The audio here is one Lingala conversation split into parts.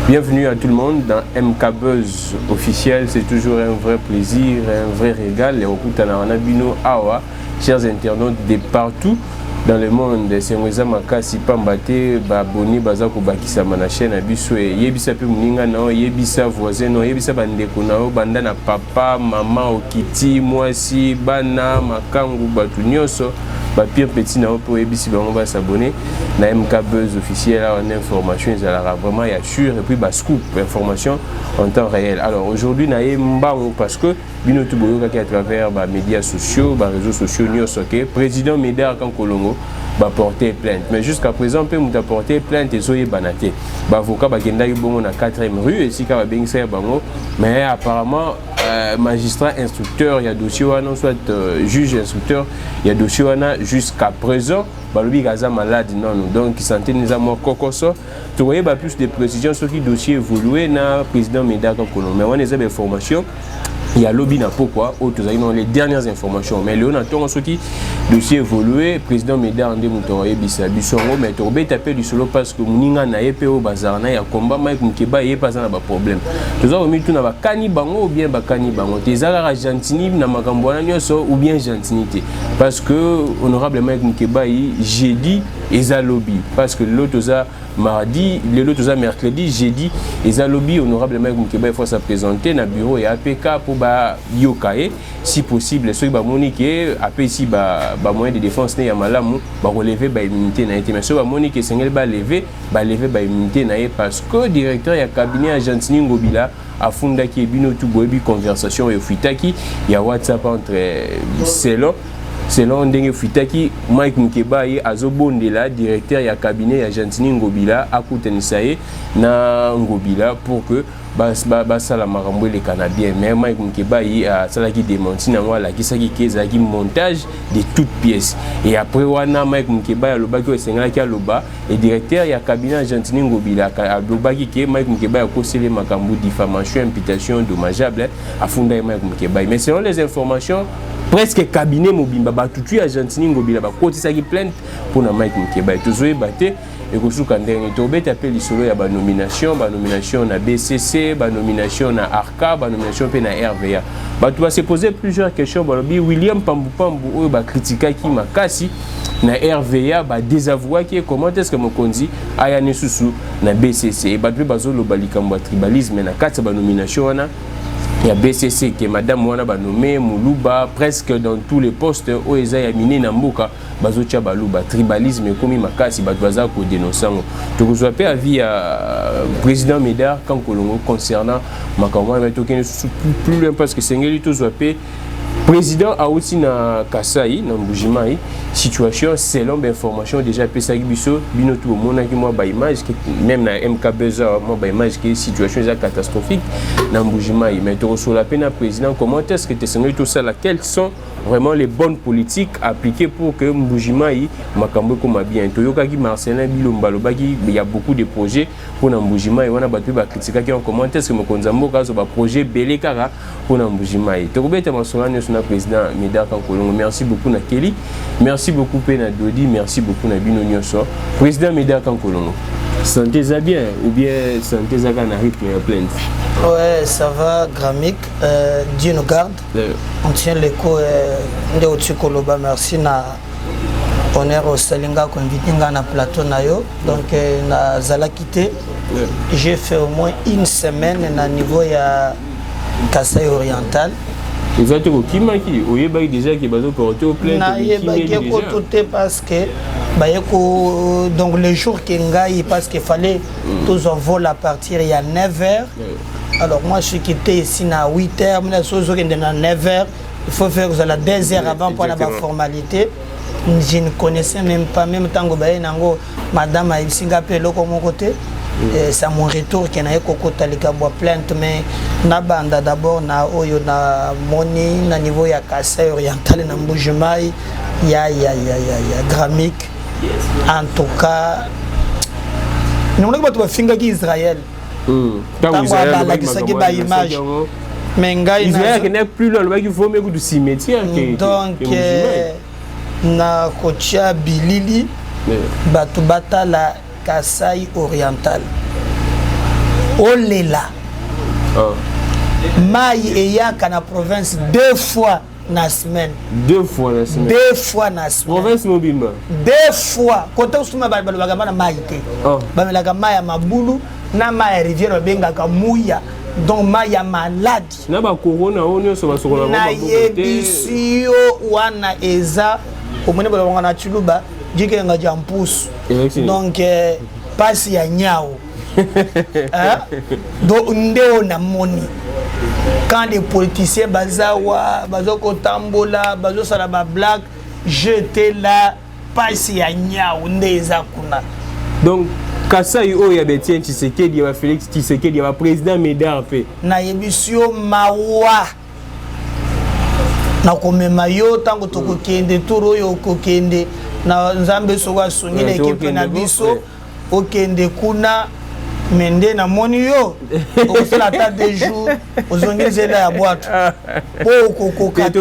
Bienvenue à tout le monde dans MK Buzz officiel. C'est toujours un vrai plaisir, un vrai régal. Les Rokutanarana Bino Awa, chers internautes de partout dans le monde. C'est Mweza Makasi Pambate, Baboni Bazako Bakisa Manachen, Abiswe, Yebisa Pimuninga Nao, Yebisa voisin, Yebisa Bandeko Nao, Bandana Papa, Maman Okiti, Mwasi, Bana, Makangu, Batunyoso. Pire petit na pour ebisi on va s'abonner na MK Buzz officiel en information ils allera vraiment y assure et puis scoop information en temps réel. Alors aujourd'hui na mbango parce que bino tuboyoka qui à travers médias sociaux, réseaux sociaux news OK président Médard Kankolongo porter plainte mais jusqu'à présent peut m'a porter plainte et soyez banaté avocat bakenda bongo na 4e rue et si ka bengisa bango mais apparemment magistrat instructeur il y a dossier wana soit juge instructeur il y a dossier wana jusqu'à présent balobi gaza malade non donc santé nous a mort kokoso tu voyez plus de précisions sur qui dossier évolué na président Médard Kankolongo mais on a des informations. Il y a lobby na pourquoi autres dans les dernières informations mais Léon Anton ce qui dossier évolué président Médard Ndé Moutoye Bisongo mais tombé taper du solo parce que muninga na epé au bazar na ya combat Mike Mukeba yé pas na ba problème tous a remis tout na ba kani bango ou bien ba kani bango tezala gentini na makambo na nyoso ou bien gentilité parce que honorable Mike Mukeba jeudi eza lobby parce que l'autre mardi, l'autre mercredi, jeudi, les lobby honorable Mike Mukeba il faut se présenter dans le bureau et APK pour yokae si possible ceux qui monique AP ici moyen de défense né malamu relever immunité na été mais ceux qui monique sengel lever immunité na parce que directeur ya cabinet à Gentini Ngobila a funda qui bino tout boebi conversation et fuitaki il y a WhatsApp entre selon ndenge fuitaki Mike Mukeba azobondela directeur ya cabinet ya Gentini Ngobila akutenisa na Ngobila pour que basala makambo les Canadiens mais Mike Mukeba salaki démenti na wala kisaki kezaki montage de toutes pièces et après wana Mike Mukeba alobaki esengaki aloba et directeur ya cabinet Gentini Ngobila alobaki ke Mike Mukeba akosele makambo diffamation imputation dommageable afunda Mike Mukeba mais selon les informations presque cabinet mobimba batutu ya Gentini Ngobila bakotisaki plainte pour na Mike Mukeba toujours batté et que sous kandenge tobeta pe lisolo ya nomination na BCC nomination na ARCA nomination pe na RVA tu vas se poser plusieurs questions balobi William Pambu oyo critiquer ki makasi na RVA désavouer qui comment est-ce que mokonzi aya nesusu na BCC et tu bazo lo balikambo tribalisme na kati nomination wana. Il y a BCC qui est Madame Wana nommé Moulouba presque dans tous les postes où ils ont miné Namboka bazotia baluba tribalisme comme makasi batwaza ko dénoncer donc je vais avis à président Médard Kankolongo concernant makamwa mais token plus loin parce que sengeli to zoapé président a aussi na Kasai na Mbujimai situation selon l'information déjà pesaki biso bino tout monaki moi ba image même na MK Buzz moi ba image que situation est catastrophique na Mbujimai mais to sur la peine président comment est-ce que tu sais tout ça là quelles sont vraiment les bonnes politiques appliquées pour que Mbujimai makambo comme bien toyoka ki Marcelin Bilomba lobaki il y a beaucoup de projets pour na Mbujimai wana batu ba critiquer qui en comment est-ce que mokonzambo kazo ba projet belé kara pour na Mbujimai to robeta masolane sur na président Médard Kankolongo merci beaucoup na Kelly merci beaucoup Pena Dodi merci beaucoup na Bino Nyoso président Médard Kankolongo santé ça bien ou bien santé ça na rythme en pleine. Ouais, ça va, Gramic. Dieu nous garde. On tient l'écho de Otsikoloba. Merci na honneur au Salinga qu'on invite na plateau nayo. Donc na Zala quitté. J'ai fait au moins une semaine na niveau ya Kasai oriental. Exactement. Qui m'a qui? Oye bail déjà qui bazo porter au plein. Na ye bail qui côté parce que donc le jour qui ngaï parce qu'il fallait tous en vol à partir il y a 9h. Alors moi je suis quitté ici à 8h, mais à 9h, il faut faire la 2 heures avant pour la formalité. Je ne connaissais même pas, même temps que madame a ici appelé de mon côté. C'est mon retour qui n'a pas plainte, mais nabanda d'abord na oyo na moni na niveau ya Kasai oriental na Mbujimai ya Gramic. En tout cas, nous n'avons pas de Israël. Image. Mais Israël n'est plus là, il faut mettre du cimetière. Donc, na Kocha Bilili, Batubata la Kasai oriental. olela mai eyaka na province 2 fois na semaine. 2 fois na semaine. 2 fois na semaine. Province mobile. 2 fois. Côté usuma balobaka bana mai te. Bamelaka mai ya mabulu na mai ya rivière bengaka muya. Donc mai ya maladi. Na ba corona onyo so ba sokola na yebisio wana eza omone balobaka na chuluba jike nga jampusu. Donc pasi ya nyao. Donc ndeo na moni. Quand les politiciens bazawa bazoko tambola bazo sala ba blague j'étais là pasi ya nyao ndeza kuna. Donc Kasai oya Betien Tshisekedi ya Félix Tshisekedi ya président Médard pe na yebisio mawa na komema yo tango tokokende toro yo kokende na nzambe soko songile equipe na biso okende kuna mende na moni yo okosala ta 2 jours ozongizela ya boîte po kokokate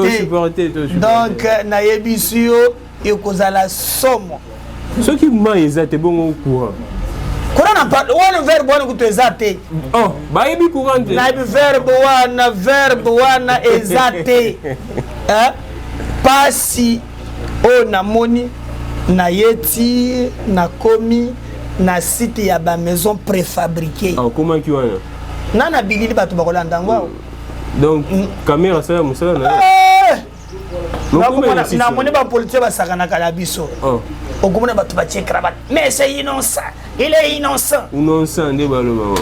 donc na yebisio ekozala somo soki ma ezate bongo courant courant na verbe wana kutezate bayebi courant na verbe wana ezate pasi o na moni na yeti na komi na site ya ba maison préfabriquée. Comment ki wana? Na bilili bato bakolanda ngwa. Donc caméra ça musala na. Na moni ba politique ba sakana kala biso. Okomona bato ba check rabat. Mais c'est innocent. Il est innocent. Innocent de baloba.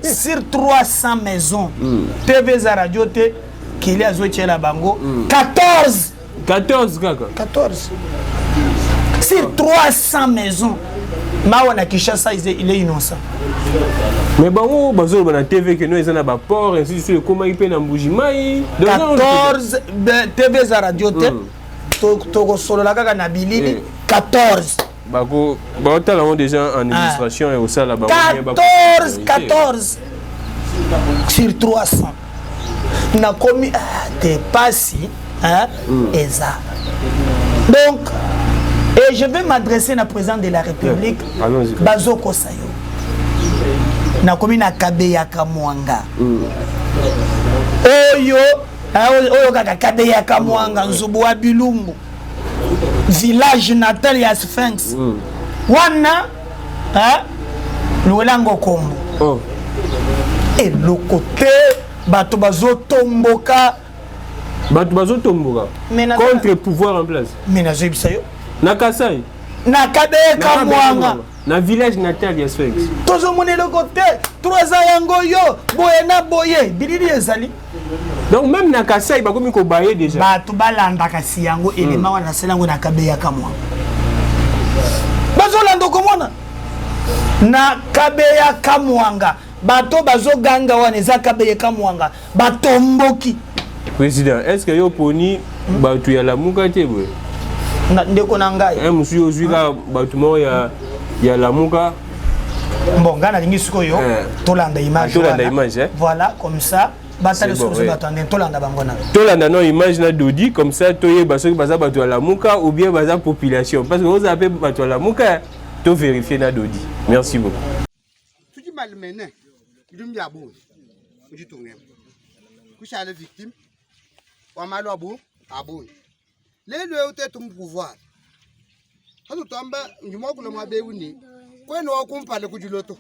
Sur 300 maisons. TV za radio te qu'il y a zochela bango 14 kaka. 14. Sur 300 maisons. Mawana Kishasa il est innocent. Mais bon, bazo na TV que nous ezana ba port ainsi de suite comment il peut na mbujimai 14 TV za radio te to solo la kaka na bilili 14 bako tala on déjà en administration et au sala ba 14 sur 300 na komi te pasi eza. Donc et je vais m'adresser au président de la République, Bazoko Sayo. Na komi na Kabeya Kamwanga. Oyo kaka Kabeya Kamwanga nzubu wa Bilumbu. Village natal ya Sphinx. Wana Luelango Kombo. Et le côté bato bazotomboka contre pouvoir en place. Mais na Bisayo. Na Kasai na Kabeya Kamwanga na village natal ya Sphinx tozo monelo côté 3 ans yango yo boye na boye bilili ezali. Donc même na Kasai bakomi ko baye déjà bato balanda kasi yango elema wana selango na Kabeya Kamwanga bazo lando komona na Kabeya Kamwanga bato bazo ganga wana za Kabeya Kamwanga batomboki. Président, est-ce que yo poni bato ya lamuka te boye ndeko na ngai monsieur ozwika bato mo ya lamuka mbonga na lingi sikoyo tolanda image voilà comme ça batale sous batande tolanda bangona tolanda no image na dodi comme ça toye baso baza bato ya lamuka ou bien baza population parce que vous avez bato ya lamuka to vérifier na dodi. Merci beaucoup. Tuji malmene idum ya bo uji tourner kusha la victime wa malo abu les lois ont pouvoir. Hado tamba njuma kula mabe wuni kweno wakumpale kujiloto.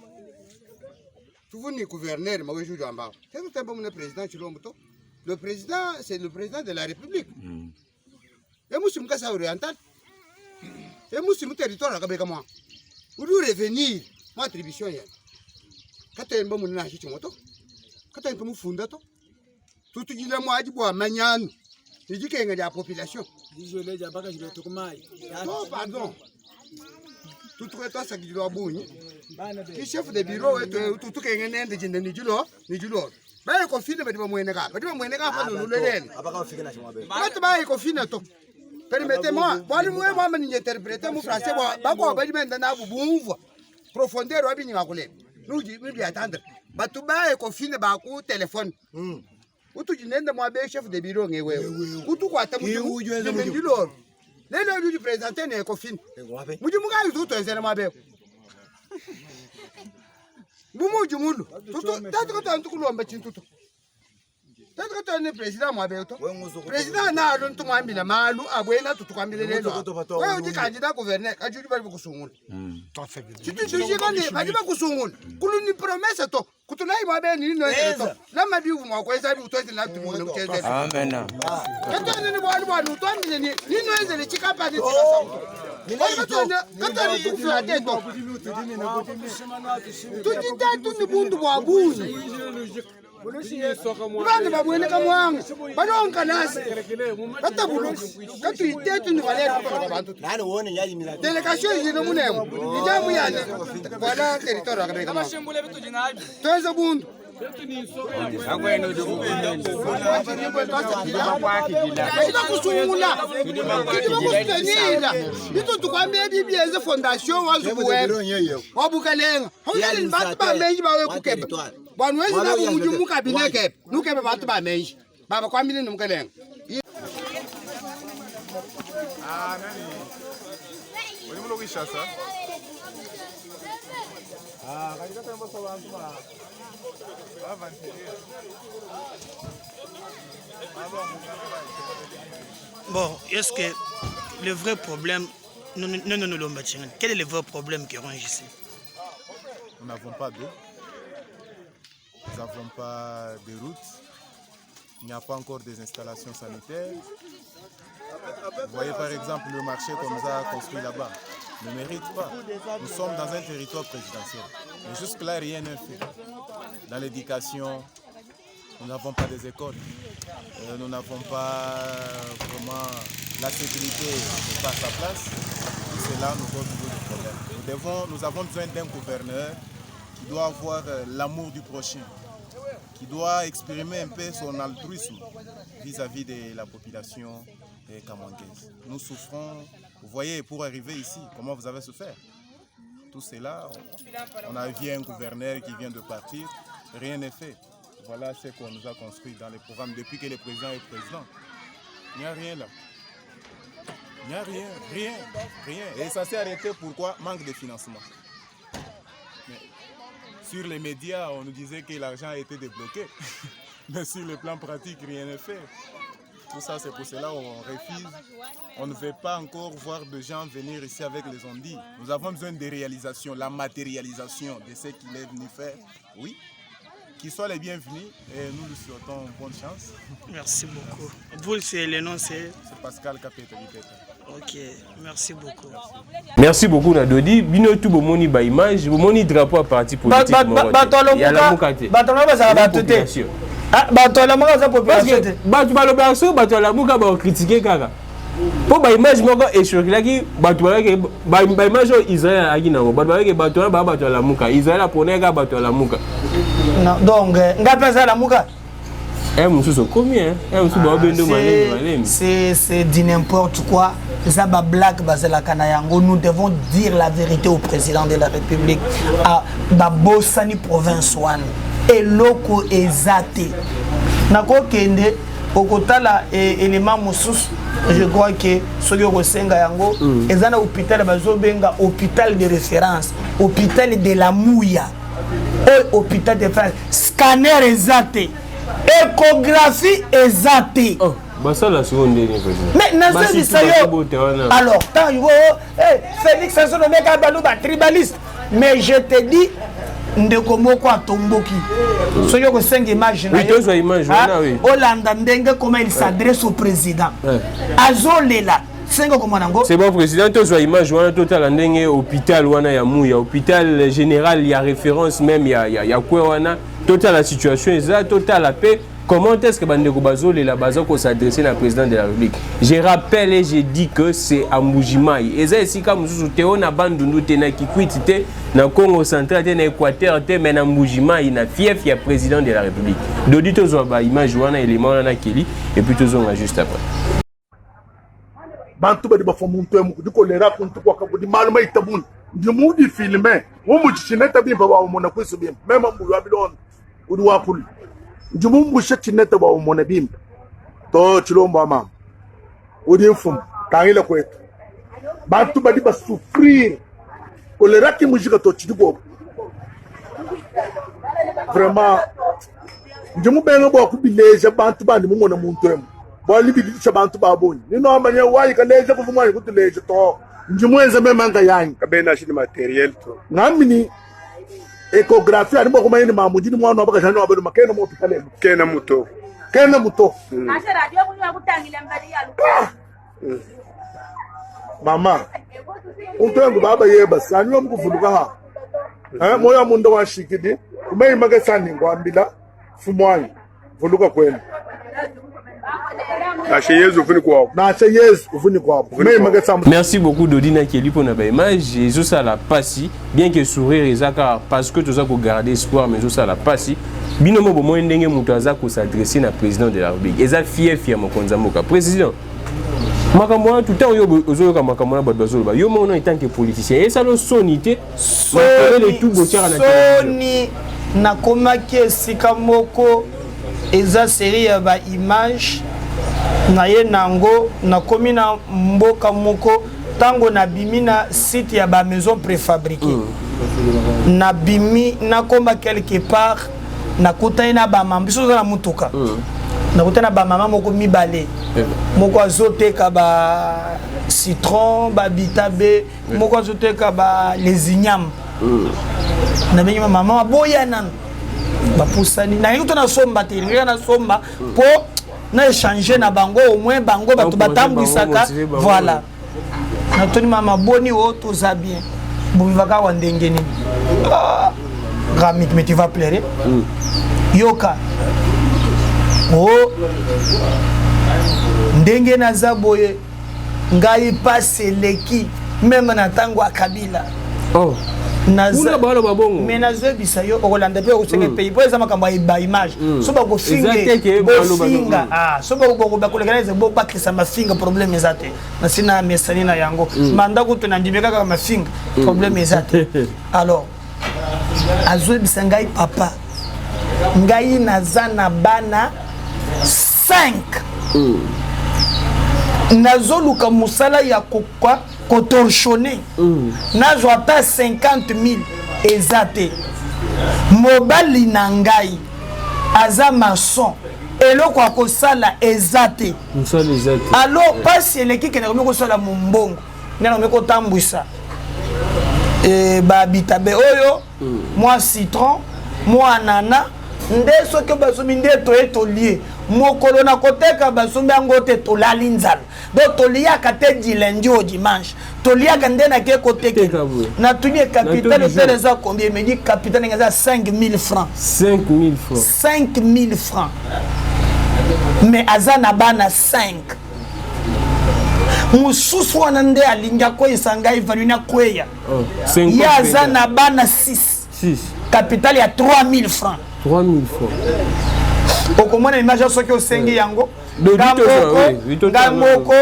Tuvuni gouverneur maweju jamba. C'est tout tempo mon président Chilombo. Le président c'est le président de la République. Et musim kasa oriental. Et musim territoire ka beka moi. Udu revenir ma attribution ya. Kata mbo mun na chichi moto. Kata mbo mufunda to. Tutu jile mo ajibo amanyanu. Il qu'il y a la population. Non, pardon. Tout le temps, c'est qu'il doit bouger. Le chef de bureau est tout ce qui est un indégène de Nijulo. Mais il confine, mais il va mourir. Il va mourir quand nous le lèvres. Il confine tout. Permettez-moi, moi, je interprète mon français. Profondeur, nous devons attendre. Mais tout le monde est confiné par un téléphone. Utu jinenda mwabe chef de bureau ngewe. Utu kwa tamu ndilo. Lelo lui présenter ne cofine. Muji muga yutu enzela mwabe. Bumu jumulu. Tutu tatu tantu kulomba chintutu. Tatu tane president mwabeto. President na alonto mwambila malu abwena tutukwambile lelo. Wewe uti candidat gouverneur ajudi bali kusungula. Chitu chijikane bali bakusungula. Kuluni promesse to kutunai mwabeni nino to. Lama biu mwakweza bi utozi na tumule mcheze. Amen. Katani ni bwali bwali utwambile ni nino enzele chikapa ni tikasamu. Katani inflate to. Tutitatu ni bundu bwabuzi. Bana babwene kamwanga balonka nasi kata buluka katu itetu ni valera kwa bantu nani uone yayi mila delegation yino munemo ijamu yane wala territory akabeka mashembule bitu jinabi toza bundu akweno kusungula kidibakustenila bitu tukwambie bibieze fondation wazubuwe wabukalenga hongeli bantu bamenji bawe kukepa Bon, we na buju mu cabinet ke nu ke ba ba menji baba kwa mini num keleng nani wali mu logisha sa katika tembo sa bantu ba Bon, est-ce que le vrai problème quel est le vrai problème qui ronge ici? Nous n'avons pas d'eau. Nous n'avons pas de routes, il n'y a pas encore des installations sanitaires. Vous voyez par exemple le marché comme ça construit là-bas, ne mérite pas. Nous sommes dans un territoire présidentiel, mais jusque-là rien n'est fait. Dans l'éducation, nous n'avons pas des écoles, nous n'avons pas vraiment la sécurité n'est pas à sa place. Tout cela nous pose beaucoup de problèmes. Nous avons besoin d'un gouverneur qui doit avoir l'amour du prochain, qui doit exprimer un peu son altruisme vis-à-vis de la population camangaise. Nous souffrons, vous voyez, pour arriver ici, comment vous avez souffert. Tout cela, on a vu un gouverneur qui vient de partir, rien n'est fait. Voilà ce qu'on nous a construit dans les programmes depuis que le président est président. Il n'y a rien là. Il n'y a rien. Et ça s'est arrêté pourquoi? Manque de financement. Sur les médias, on nous disait que l'argent a été débloqué. Mais sur le plan pratique, rien n'est fait. Tout ça, c'est pour cela qu'on refuse. On ne veut pas encore voir de gens venir ici avec les ondits. Nous avons besoin de réalisation, la matérialisation de ce qu'il est venu faire. Oui, qu'ils soient les bienvenus et nous lui souhaitons bonne chance. Merci beaucoup. Vous, c'est le nom, c'est Pascal Kapeta. Ok, merci beaucoup. Merci beaucoup Nadodi. Bino tout bon moni ba image, bon moni drapeau à parti politique. Il y a la mukate. Batu balobaso, batu la muka ba critiquer kaka. Po ba image moko échoué là qui batu ba image Israël agi na batu batu la muka. Israël a poné ga batu la muka. Non, donc ngapesa la muka. C'est du n'importe quoi. Nous devons dire la vérité au président de la République. À Babosani province one. Et loko ezate. Nako kende okotala élément moussous. Je crois que ce que Rosenga yango ezana hôpital bazobenga hôpital de référence, hôpital de la Mouya. Hôpital de France. Scanner ezate. Échographie exacte. Oh, bah ça la seconde dernière. Mais alors, tant Félix Sassou le mec a balou tribaliste. Mais je te dis, Ndekomoko a Tomboki. Soyo ko 5 images. Oui, deux images. Oui. Hollande Ndengue comment il s'adresse au président. Azolela. C'est bon président, tu as image total ndenge hôpital wana ya Mouya, hôpital général, il y a référence même il y a quoi wana total la situation est total la paix. Comment est-ce que Bandeko Bazole la base qu'on s'adresser à la présidente de la République? Je rappelle et je dis que c'est à Mbujimaï. Et ça ici comme nous on a bandundu tena kikwitite na Congo central tena Équateur te mais na Mbujimaï na fief ya président de la République. Dodi tozo ba image wana élément wana keli et puis tozo on juste après. Bantu badi bafomuntu diko lera kuntu kwa kabudi maluma itabun ndimudi filme womu chineta bimba ba umona kwisu bimba mema mbu wabilon udi wakul ndimumbu chineta ba umona bimba to chilomba mama udi mfum kangile kwetu bantu badi basufrir kolera kimujika to chidigo vraiment njumu benga bo kubileja bantu bandi mumona muntu emu bo libilisha bantu babonye nino amanye wayi kaleja kuvumwa kutuleja to njumu enze memanga yanyi kabena shini materiel to ngamini échographie ani boko mayini mamuji ni mwana wabaka jani wabedu makena mo hopitale kena muto mama untengu baba yeba sanyo mkuvuluka ha moya mundo wa shikidi kumeyi make sani ngwambila fumwanyi vuluka kwenu Merci beaucoup Dodina Kelly pour notre image. Et ça la passi, bien que sourire ezaka parce que tout ça pour garder espoir, mais ça la passi. Binomo bo mo ndenge mutu azako s'adresser na président de la République. Eza fier mo konzamoka. Président. Makamwa tout temps yo ozoyoka makamwa ba bazoloba. Yo mo en tant que politicien. Et ça lo sonité. Soni na komaki sikamoko eza série ya ba image na ye nango na komi na mboka moko tango na bimi na site ya ba maison préfabriquée na bimi na komba quelque part na kutana na ba mambiso na mutuka na kutana ba mama moko mibale moko azoteka ba citron ba bitabe moko azoteka ba les ignames na bengi mama boya nan ba pusani na yuto na somba te ngira na somba po na échanger na bango au moins bango ba to batambwisaka voilà na toni mama boni o to za bien buvaka wa ndenge nini Ramik mais tu vas pleurer yoka oh ndenge na zaboye ngai passe leki même na tango akabila oh Una balo babongo. Mais nazo bisayo Rolanda pe osenge pays pour ça makamba ba image. So ba ko finga. So ba ko ba koleganize bo ba kisa mafinga problème ezate. Na sina mesani na yango. Manda ko to ndimeka ka mafinga problème ezate. Alors azo bisangai papa. Ngai nazana bana 5. Nazo luka musala ya kokwa kotorchonné nazo ata 50,000 ezate mobali nangai aza maçon eloko akosala ezate alors pasi eleki kena komi kosala mombongo nena komi kotambwisa babitabe oyo mwa citron mwa anana nde soki basomi nde toye tolie mokolo na koteka basombi yango te tolali nzala donc toliaka te di lundi au dimanche toliaka nde na ke koteka na tuni capital hôtel eza combien me dit capital eza 5 000 francs 5 000 francs mais aza na bana 5 mususu wana nde alinga koyesa ngai valu na kweya ye aza na bana 6 capital ya 3 000 francs 3 000 francs. Au comment on imagine ce que au sengi yango Gamoko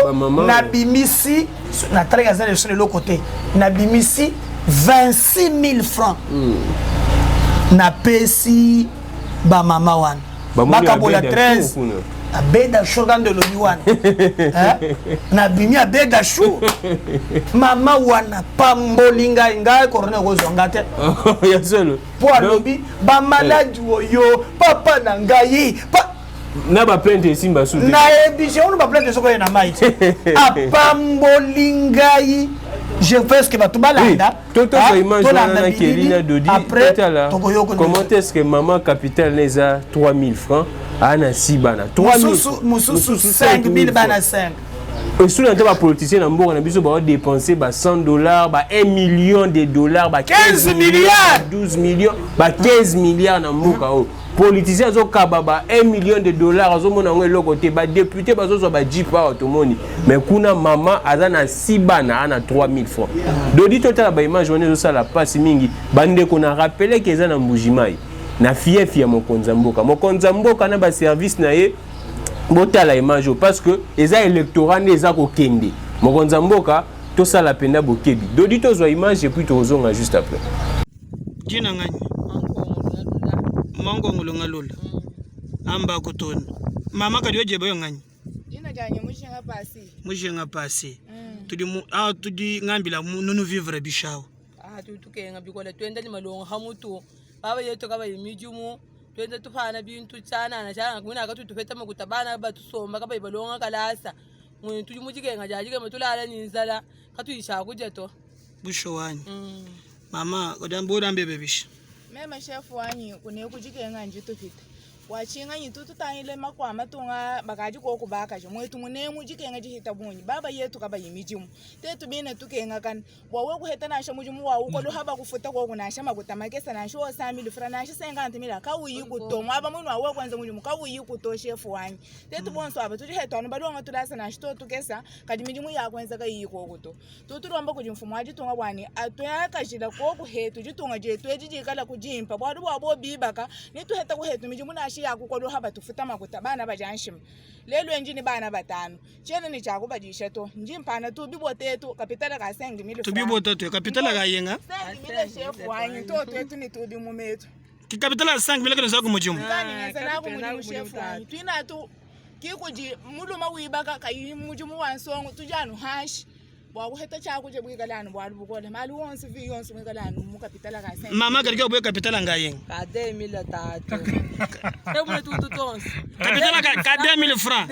na bimisi na tragaza de l'autre côté na bimisi 26 000 francs na pesi ba mama wan bakabola 13 a beda shogan de l'oniwan na bimi a beda chou mama wana pambolinga inga corona kozonga te ya solo po alobi ba maladi oyo papa na ngai na ba plainte simba sou na ebije on ba plainte soko na mai a pambolinga je fais ce que va tout balanda toto sa image na kelina dodi tala comment est-ce que maman capitale neza 3 000 francs ana sibana 3 000 mususu 5 000 bana 5 et sous l'entend politicien na mboka na biso ba dépenser ba $100 ba $1 million ba 15 milliards 12 millions ba 15 milliards na mboka o politicien zo kababa $1 million azo mona ngo eloko te ba député bazo so ba jipa automoni mais kuna mama azana sibana ana 3 000 francs dodi total ba image on zo sala passe mingi bande ko na rappeler que ezana mbujimai na fief ya mokonza mboka na ba service na ye botala image parce que eza électorat neza ko kende mokonza mboka to sala penda bokebi dodi to zo image et puis to zonga juste après jina ngani mango ngulonga lola amba kutona mama kadi oje boyo ngani jina janye mushinga pasi tudi ngambila nunu vivre bishao tukenga bikola twenda ni malongo hamutu baba yetu kaba imijumu twende tufana bintu cyana na cyana kumina ka tutufeta makutabana batusomba kaba ibalonga kalasa muntu tujumujikenga jajike matulala ninzala katuyisha kujeto busho wanyi mama kodambura mbebe bishi mema chef wanyi kune kujikenga njitufita wachinga nyitu tutanyile makwama tunga bakaji ko kubaka je mwetu munemu jikenga jihita bunyi baba yetu kaba yimijimu tetu bine tukenga kan wawe ku heta na sha mujimu wa uko lo haba kufuta ko kuna sha makutamake sana sho sami lufra na sha senga antimila ka uyi kuto mwaba munu wawe kwanza mujimu ka uyi kuto chef wanyi tetu bonso aba tuji heta no balonga tulasa na shito tukesa kadi mijimu ya kwanza ka yi ko kuto tuturomba kujimfumu aji tunga bwani atoya kashira ko ku hetu jitunga je tweji kala kujimpa bwadu bwabo bibaka ni tu heta ku hetu mijimu na ya kukolo haba tufuta makuta bana bajanshim lelo enjini bana batano chene ni chaku bajisha to njimpana tu bibotetu kapitala ka sengi mili tu bibotetu kapitala ka yenga sengi mili chef wanyi to tu ni tu bimumetu ki kapitala 5 mili kana saku mujumu ngani ngana ku mujumu chef wanyi twina tu kikuji muluma wibaka kayi mujumu wansongo tujanu hash bwaku heta chaku je bwikalana bwalu bukola mali wonse vi yonse bwikalana mu kapitala ka sengi mama kalika bwe kapitala nga yenga ka 2000 tatu tebule tutu tonse kapitala ka 2000 francs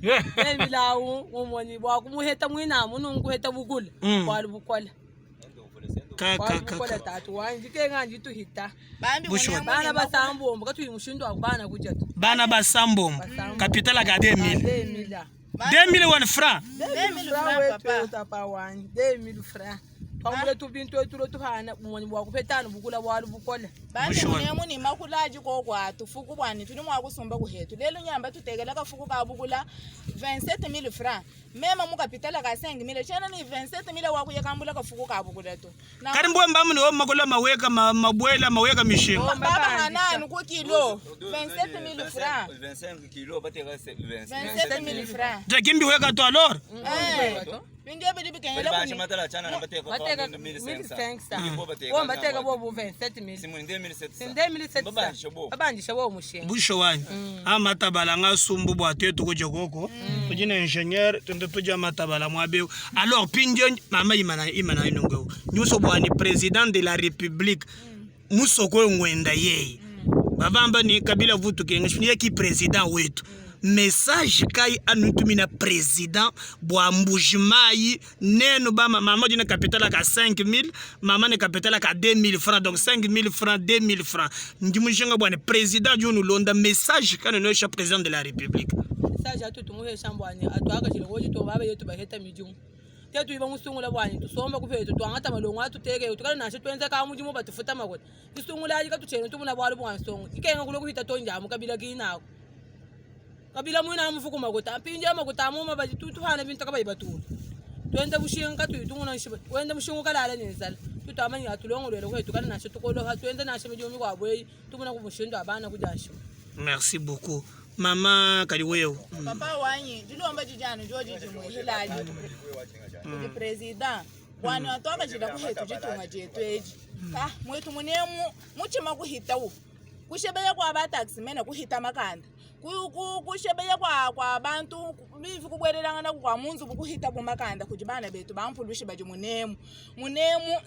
2000 awu umoni bwaku muheta mwina munungu heta bugula bwalu bukola bukola tatu wanji kenga njitu hita bana basambombo katuyi mushindo akubana kujeto bana basambombo kapitala ka 2000 2001 francs 2000 francs papa wanyi 2000 francs pamule tu bintu etulo tuhana mumoni bwa kupetana bukula bwalu bukola bani munemu ni makulaji ko kwa tufuku bwani tuli mwa kusumba ku hetu lelo nyamba tutegela ka fuku ka bukula 27000 francs mema mu kapitala ka 5000 chana ni 27000 wa kuye kambula ka fuku ka bukula to karimbo mbamu no makula maweka mabwela maweka mishingo baba hanani ku kilo 27000 francs 25 kilo bateka 27000 francs je kimbi weka to alors Pindia bidi bikenya bacha matala chana na bateka 1500 wao bateka bobo 27000 simu 2700 2700 babandisha wao mushinga busho wanyi amatabala ngasumbu bwatetu kuje koko tujina ingénieur tunde tuja matabala mwabe alors pinje mama imana inongo nyuso bwani président de la république musoko ngwenda yeye babamba ni kabila vutu kenga shiniye ki président wetu message kai anutumina président bwa mbujimai neno ba mama dina kapitala ka 5000 mama ne kapitala ka 2000 francs donc 5000 francs 2000 francs ndimushinga bwa président junu londa message kana no président de la république message atu tumuhe shambwani atu akashira goji to baba yetu baheta mijumu tetu iba musungula bwani tusomba kuphetu twangata malongo atu tege tukala nashe twenza ka mujumu batufuta makoti tusungula aji katuchene tumuna bwalu bwansongo ikenga kulo kuhita tonja mukabila kinako kabila mwina mfuku makuta pinja makuta muma baji tutuhana bintu kaba ibatu twenda bushinga tuyitunguna nshiba wenda mushinga kalala nenzala tutamanya atulongo lelo kwetu kana nashe tukolo ha twenda nashe mijomi kwa bwe tumuna kubushindo abana kujasho. Merci beaucoup mama kaliwewe papa wanyi dilomba jijana joji jimwe hilali ndi president wani watoka jida kuhetu jitunga jetu eji ka mwetu munemu muchima kuhitawu kushebeya kwa ba taxi mena kuhita makanda kushebeya kwa bantu bivi kubwereranga na kwa munzu bukuhita bumakanda kujibana betu bampulushi baje munemu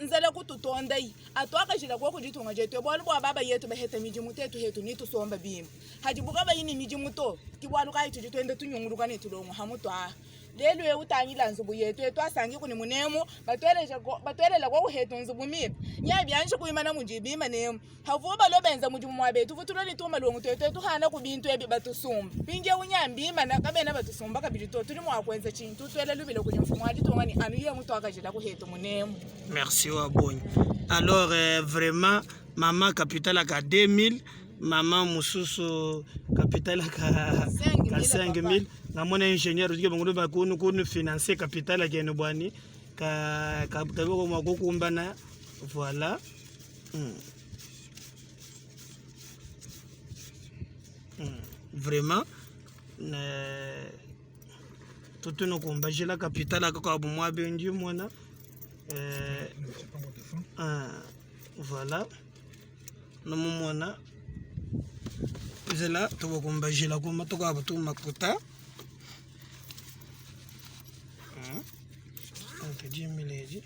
nzala kututonda yi atwaka jira kwa kujitunga jetu ebwalu kwa baba yetu baheta miji mutetu hetu nitu somba bimba hajibuka bayini miji muto kibwalu kai tujitwende tunyunguruka ni tulongo hamutwa lelo ye utanyila nzubu yetu asangi kuni munemu batwelela kwa kuhetu nzubu miba nyabyanje kuyimana munjibima nemu havuba lobenza mujimu mwabetu futuloni tuma longo tetu hana kubintu ebi batusumba pinje unyambima na kabena batusumba kabili to tuli mwakwenza chintu twele lubile kunye mfumu ajitonga ni anu ye muto akajila kuhetu munemu. Merci wabonyi. Alors vraiment mama kapitala ka 2000 mama mususu kapitala ka 5000 na mwana ingénieur usikie bangu ba kunu financer kapitala kene bwani ka kaboko makukumbana voilà. Vraiment tout no kumbajila kapitala kwa bumwa benji mwana voilà nomu mwana zela to kumbajila kuma to kwa batu makuta OK 10 000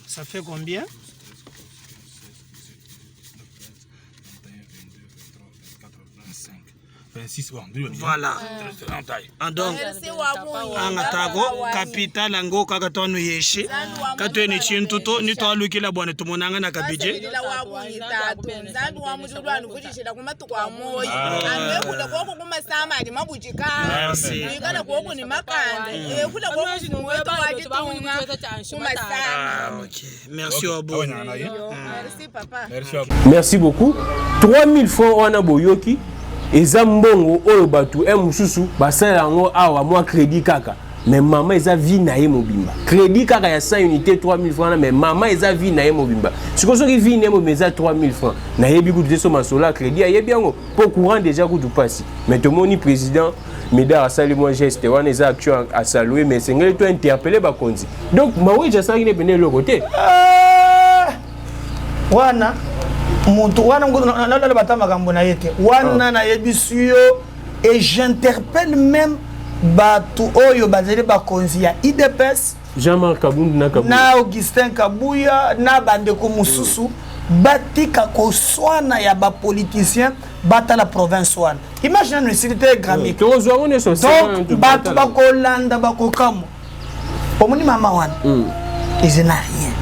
ça fait combien 26 bon, voilà. Donc angatago capital ango kaka tonu yeshi katwe ni chintuto ni to alukila bwana tumonanga na kabije merci Obo. Merci beaucoup. 3000 francs on a boyoki. Eza mbongo oyo batu mususu basala yango awa mwa crédit kaka. Mais maman eza vie na ye mobimba. Crédit kaka ya 100 unités 3000 francs mais maman eza vie na ye mobimba. Siko soki vie na ye mobimba 3000 francs. Na yebi kutu so masola crédit yebi yango pour courant déjà kutu passi. Mais to moni président Médard asali moi geste wana eza action à saluer mais sengeli to interpeller ba konzi. Donc mawe ja sali ne bene le côté. Wana mutu wana ngolo batama kambo na yete wana na yebisuyo et j'interpelle même batu oyo bazeli bakonzi ya IDPS Jean-Marc Kabundu na Augustin Kabuya na bandeko mususu batika koswana ya ba politicien bata la province wana imagine une cité gramique donc batu bakolanda bakokamo pomoni mama wana ils n'a rien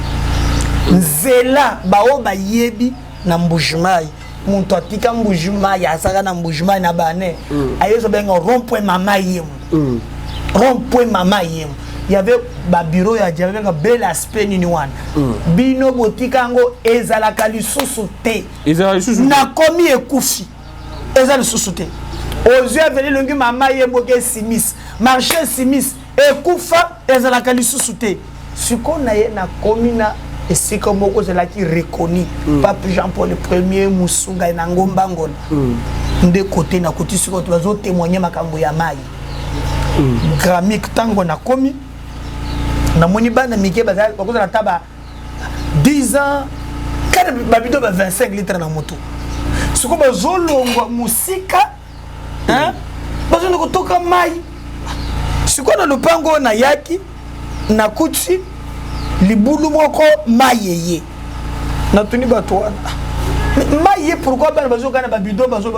nzela bao bayebi na mbujumai muntu atika mbujumai asaka na mbujumai na bane ayezo benga rond-point mama yemu rond-point mama yemu il y avait ba bureau ya jabenga bel aspect ni wana bino botika ngo ezala kalisusu te na komi ekufi ezala susu te ozu aveli longi mama yemu ke simis marché simis ekufa ezala kalisusu te siko na ye na komi na et c'est comme c'est là qui reconnu Pape Jean-Paul Ier Musunga na ngomba ngona nde côté na côté sur tu vas témoigner makambo ya mai gramique tango na komi na moni bana mike bazali bakoza na taba 10 ans kada babido ba 25 litres na moto siko bazolongwa musika hein bazo kutoka mai siko na lupango na yaki na kuti libulu moko mayeye na tuni bato wana maye pourquoi bana bazo kana babido bazo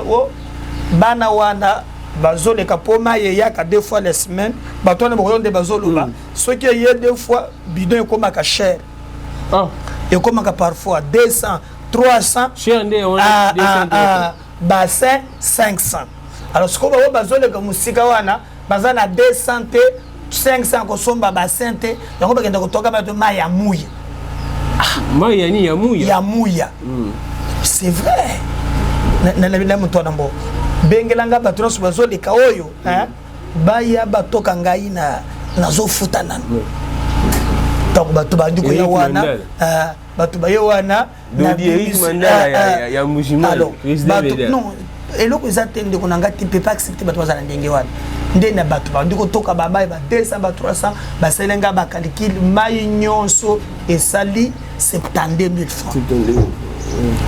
bana wana bazo le kapo maye yaka 2 fois la semaine bato wana boko nde bazo loba ce qui est 2 fois bidon ekoma ka cher ekoma ka parfois 200 300 cher nde on bassin 500 alors ce qu'on va bazo le musika wana bazana 200 500 kosomba bassin te yango bakenda kotoka bato ma ya muya Maya ni ya muya. Ya muya. C'est vrai. Na mutona mbo. Bengelanga bato so bazo le kaoyo, hein? Baya batoka ngai na zofuta nanu. Donc bato bandi ko ya wana, bato ba wana na Eric Mandala ya Mujima. Non, eloko ezatende ko nanga tu peux pas accepter bato bazana ndenge wana. Nde na bato bandi ko toka babai ba 200 ba 300 ba selenga ba calcul mai nyonso esali 72000 francs.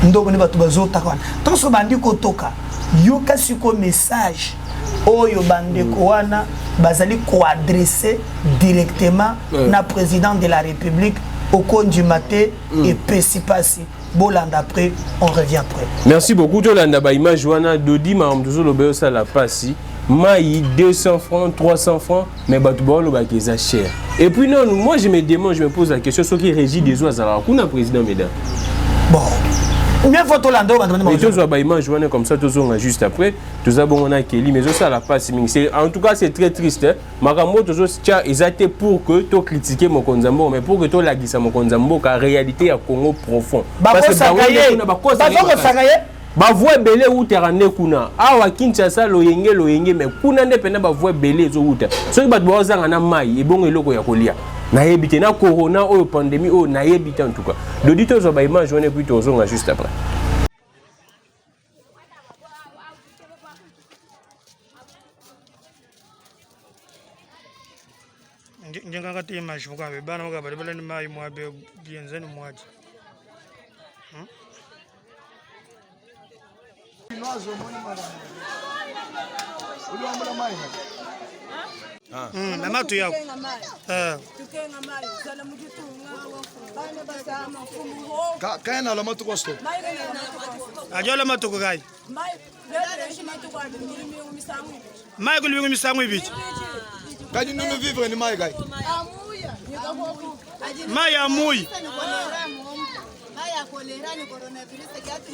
Ndoko ne bato bazota kwana. Tant so bandi ko toka yoka siko message oyo bandeko wana bazali ko adresser directement na président de la République au Kondi Maté et Pesipasi. Bolanda après, on revient après. Merci beaucoup. Jolanda ba image wana Dodi Maramdozo Lobeo ça la passe. Maï 200 francs, 300 francs, mais batouba lo ba keza cher. Et puis non, moi je me demande, je me pose la question ce qui régit des oiseaux à la kuna président Médard. Bon. Bien photo lando et tous ba image wana comme ça tous on juste après, tous a bon on a Kelly mais ça la passe en tout cas c'est très triste. Makambo tous tia exacté pour que to critiquer mon Konzambo mais pour que to la gisa mon Konzambo car réalité à Congo profond. Parce que ba voix belé ou terane kuna awa Kinshasa loyenge mais kuna ndependa ba voix belé zo uta so ba bozanga na mai e bongo eloko ya kolia na yebite na corona ou pandémie ou na yebite en tout cas d'auditeurs zo ba image on est plutôt zonga juste après. Njanga kati image mukabe bana mukabe bala ni mai mwabe bienzeni mwaji Mama tu yako. Kaina la matu kosto. Ajola matuko gai. Mai kulibingu misangu ibichi. Kadi nunu vivre ni mai gai. Mai amui. Maya kolera ni coronavirus kiatu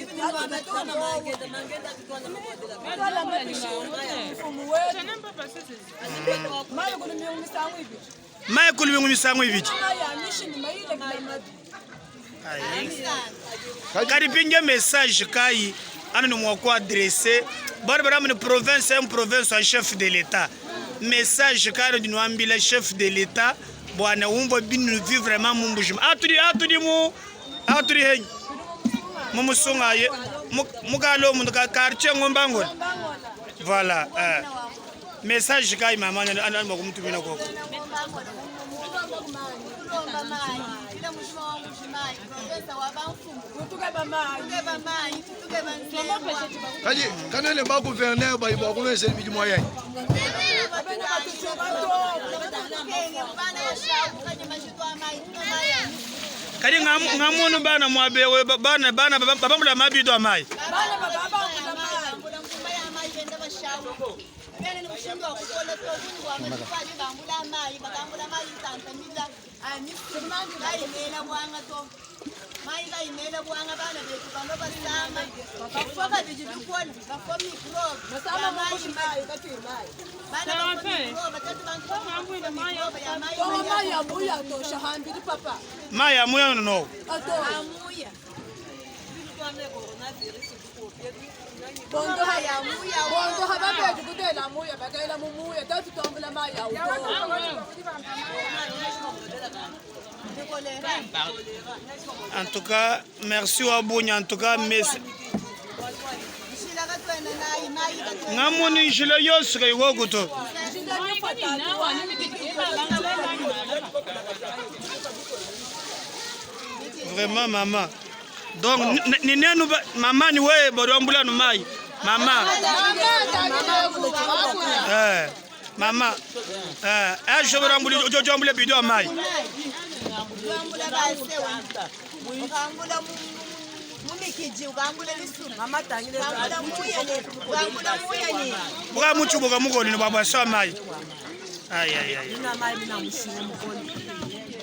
Mai kulibingu misangu ibichi. Kadi pinge message kai ana no mwako adresser barbara mu province en province en chef de l'état. Message kai no ambila chef de l'état bwana umva binu vivre vraiment mumbushima. Atudi mu aturi hen mumusunga ye mukalo mu quartier ngombango. Voilà message kai mama ana makumtumina koko. Kaji kanele ba gouverneur ba ibo ko nse mi moye. Kadi ngamono bana mwabewe bana babamula mabido amai. Maya muya no. Bondo hababe kudela muya bakaila mumuya tatu tombela maya. En tout cas, merci à Bounia. En tout cas, merci. Ngamoni jile yosre wogoto. Vraiment maman. Donc ni nenu maman ni wewe bodo ambula no mai. Mama. Mama. Je veux rambuli jojo ambule bido mai. Bwa muchu boga mugoli no baba so mai. Ay.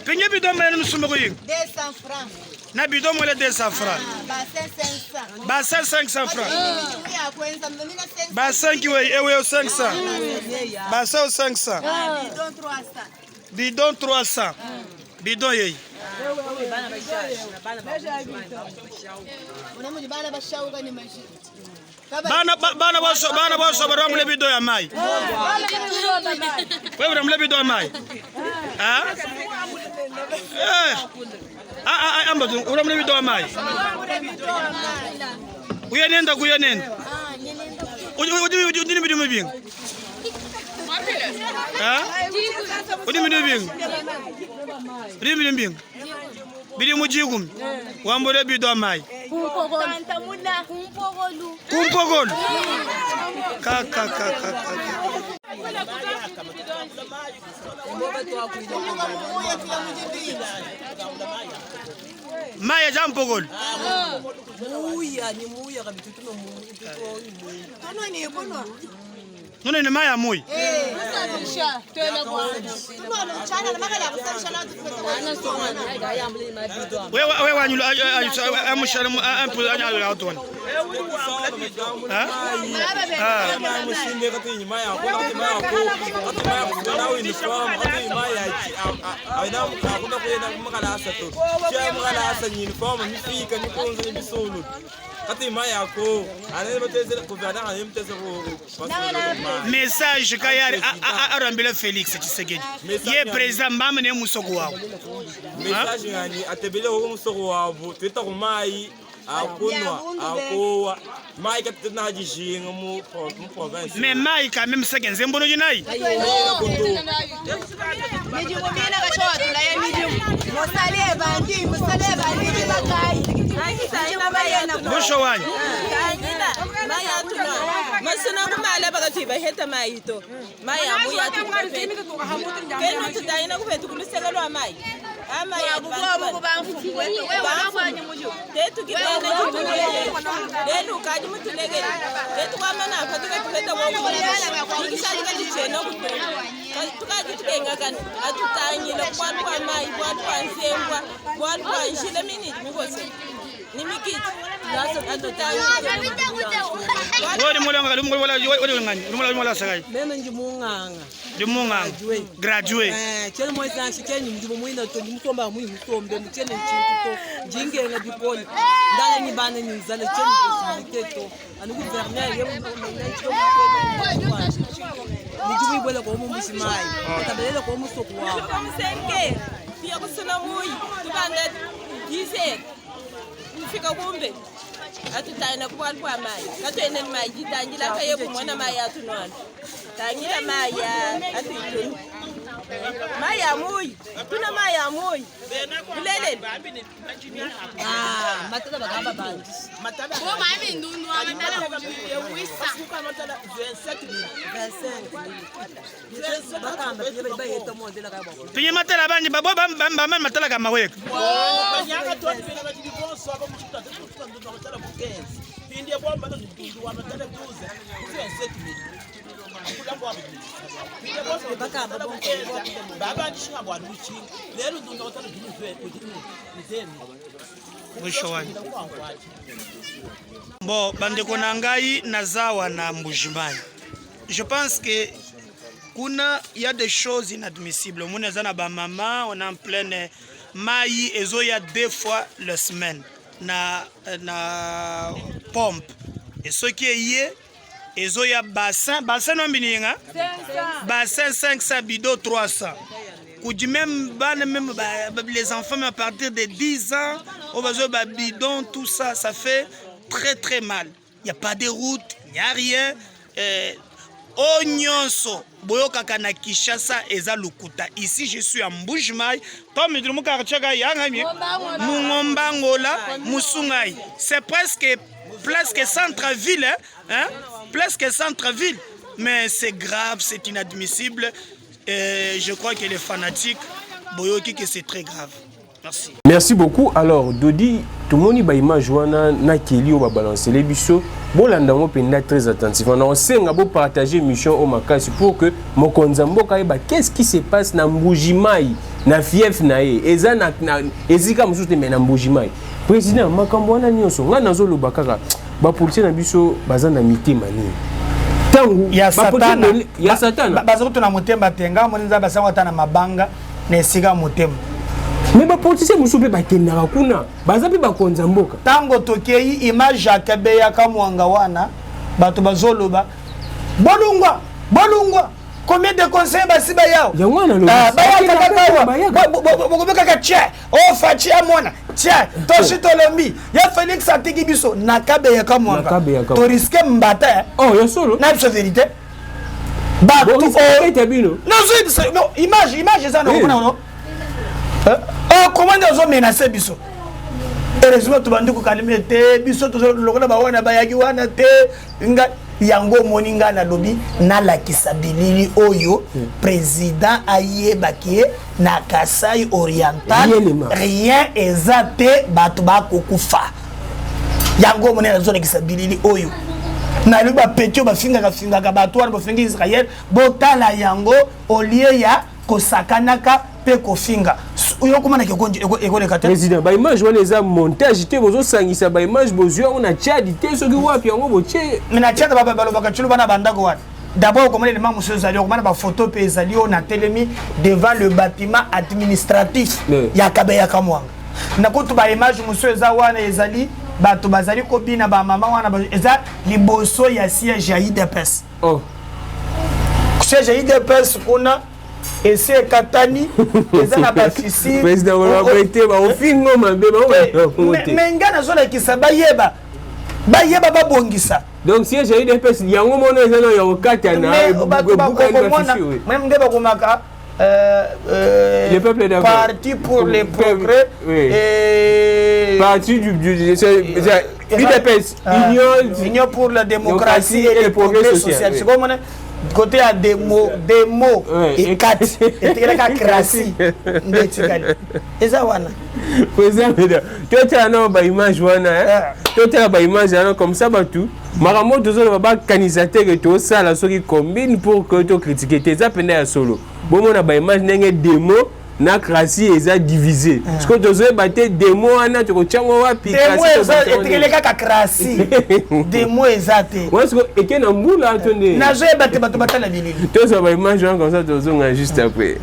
Penye bido mai no musumbo yin. 200 francs. Na bido mo le 200 francs. Ba 500 francs. Ba 5 we ewe 500. Ba 500. Bidon 300. Bidon yei. Bana boso baramule bidon ya mai. Wewe baramule bidon ya mai. Amba tu uramule bidon ya mai. Uyenenda Udini bidon mbing. Udini bidon mbing. Bidi mujigum. Wambole bidon mai. Kumpogolu. Kaka. Maya jampogolu. Muya kabitutuno Nune ni maya mui. Wewe wanyulu amushara ampu anyalu outone. Message kayari arambile Felix Tshisekedi. Ye president mama ne musoko wabo. Message ngani atebele ho musoko wabo twita ko mai akunwa akowa mai ka tena jishinga mu province. Mais mai ka même sekenze mbono jinai. Mijumina ka shoti la ya mijum. Musale bandi bakai. Bonjour. Masina kumala tu vas heta mai to mai amu ya tu keno tutaina kufetu kuluseka lwa mai ama ya bubu bamfuwe bafanya mujo tetu kitende lelu kaji mutulege tetu kwa mana fatuka kufeta wogo nikishali kaji cheno kuto tukaji tukenga kan atutanyile kwa mai kwa nsembwa kwa nshile mini mugose nimikiti Wodi mulanga wodi ngani lumula sagai meme njimunganga graduate chene mo sanshi chene mjibo muina to mtomba muyi mtombe mchene nchinto jingenga bipoli ndala ni bana ni zale chene possibilité anu gouverner yebo mjibo ibola ko mu musimai tabelele ko musoko wao msenge pia kusuna muyi tubanda dize fika kumbe atutaina kwa mai katwene mai jitanjila kaye kumona mai atunwana tanyira mai atuitoni mai amuyi tuna mai amuyi kulele matata bakamba bandi matata ko mami ndundu amatala wisa kuka matala 27 bakamba bayeta mondela kabo pinye matala bandi babo bamba matala kama weka banyaka toni bela bati bonso aba muchuta ndo matala bukenzi pindi ya bomba ndo ndundu wa matala 12 kulambo abe pindi ya bonso bakamba bonso baba ndishinga bwana uchini lero ndo matala 12 mwisho wani bon bandeko na ngai nazawa na Mbujimai. Je pense que il y a des choses inadmissibles. On est en maman, on est en pleine maï et il y a 2 fois la semaine na pompe. Et ce qui est hier, il y a bassin non bininga, bassin 500 bidon 300. Même les enfants à partir de 10 ans, on va jouer bidon, tout ça, ça fait très très mal. Il n'y a pas de route, il n'y a rien. Onyonso boyoka na Kinshasa eza lukuta. Ici je suis à Mbujimai. Tom me dit mon quartier ga yangami. Mungombangola, Musungai. C'est presque centre-ville hein? Presque centre-ville. Mais c'est grave, c'est inadmissible. Je crois que les fanatiques boyoki que c'est très grave. Merci. Merci beaucoup. Alors, Dodi, tout le monde va image na keli on va balancer les biseaux. Bon, là, on est très attentif. On sait qu'on va partager mission au Makasi pour que mon konzambo kaiba qu'est-ce qui se passe na Mbujimai, na fief na e, eza na ezika mususu te na Mbujimai. Président makambo na nyonso nga nazo lobakaka ba police na biso bazana mitema ni. Tangu ya satana bazo to na motemba tenga moninza basango ta na mabanga na esika motemba. Mais ba police mususu ba kendaka kuna baza pe ba konzamboka. Tango tokei image ya Kabeya kamwanga wana bato bazoloba bolungwa combien de conseils basiba yao yangwana lo bokobeka ka tia o fachi amona tia toshi tolombi ya Felix atiki biso na Kabeya kamwanga to risque mbata oh ya solo na c'est vérité ba tout non image ça non comment on menacer biso heureusement tu bandi ko kalime te biso to lokola ba wana ba yaki wana te nga yango moninga na lobi na la kisabilili oyo président ayebaki na Kasai oriental rien ezate batu ba kokufa yango monena zone kisabilili oyo na luba petio ba finga ka batu wana ba finga Israël botala yango au lieu ya kosakanaka pe kofinga yo komana ke konji ekole kata président ba image wana eza montage te bozo sangisa ba image bozwa ona Tchad te soki wapi yango boche na Tchad ba balobaka tshulu bana bandako wana d'abord komana le mamu sezali komana ba photo pe ezali na telemi devant le bâtiment administratif ya Kabeya kamwanga na kotu ba image muso eza wana ezali bato bazali kobina ba mama wana eza liboso ya siège ya IDPS oh siège ya IDPS kuna ese katani ezana ba fisi président on va prêter ba ofingo mabe ba menga na zona kisaba yeba babongisa donc si j'ai des personnes yango mono ezana ya okata na buka ni ba fisi même ngeba komaka Le peuple d'accord. Parti pour les progrès. Oui. Et... Parti du UDPS. Union pour la démocratie et le progrès social. C'est comme on côté à des mots et 4. Et tu as crassi. Et ça, wana. Président, tu as une image, tu as une image comme ça, tout. Maramo, tu as un candidateur et tout ça, la qui combine pour que tu critiques. Tu as peine à solo. Bon, on a une image, n'a démo, n'a crassi et ça divisé. Parce que tu as battu démo, tu as démo, et tu as crassi. Démo, exacté. Moi, et que na moula, attendez. Na joué battu la ville. Tu as une image comme ça, tu as juste après.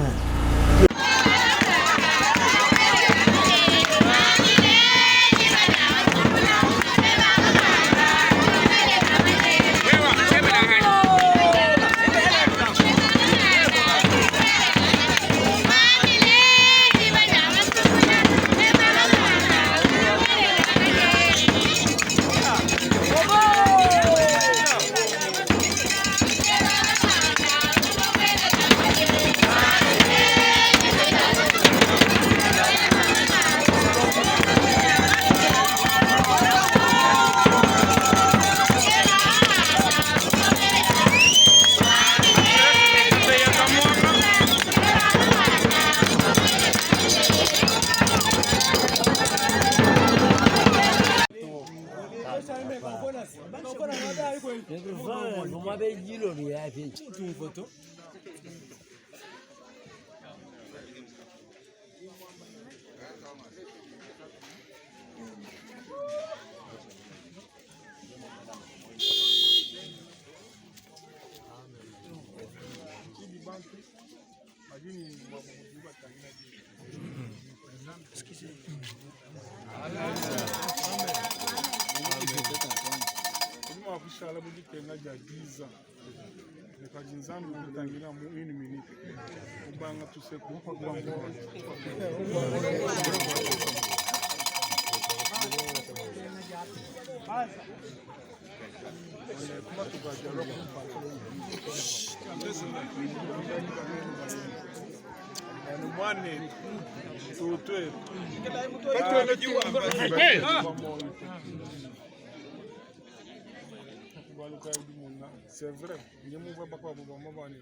C'est vrai, je ne vois pas quoi vous m'avez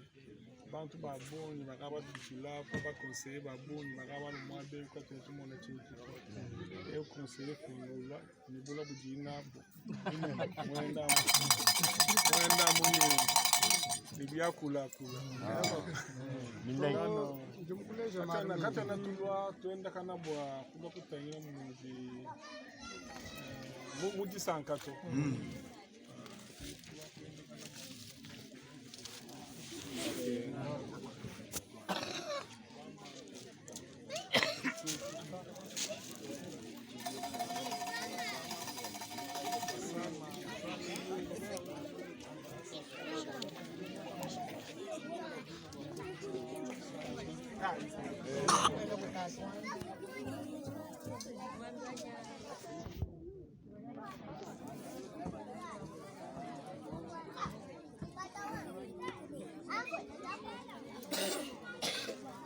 bantu ba bon ni makaba tutula papa conseiller ba bon ni makaba le mois de quoi tout le monde est et conseiller pour là ni bola bujina mwenda moni ni bia kula je me collège na katana tulwa tuenda kana bwa kuba kutanya muji sankato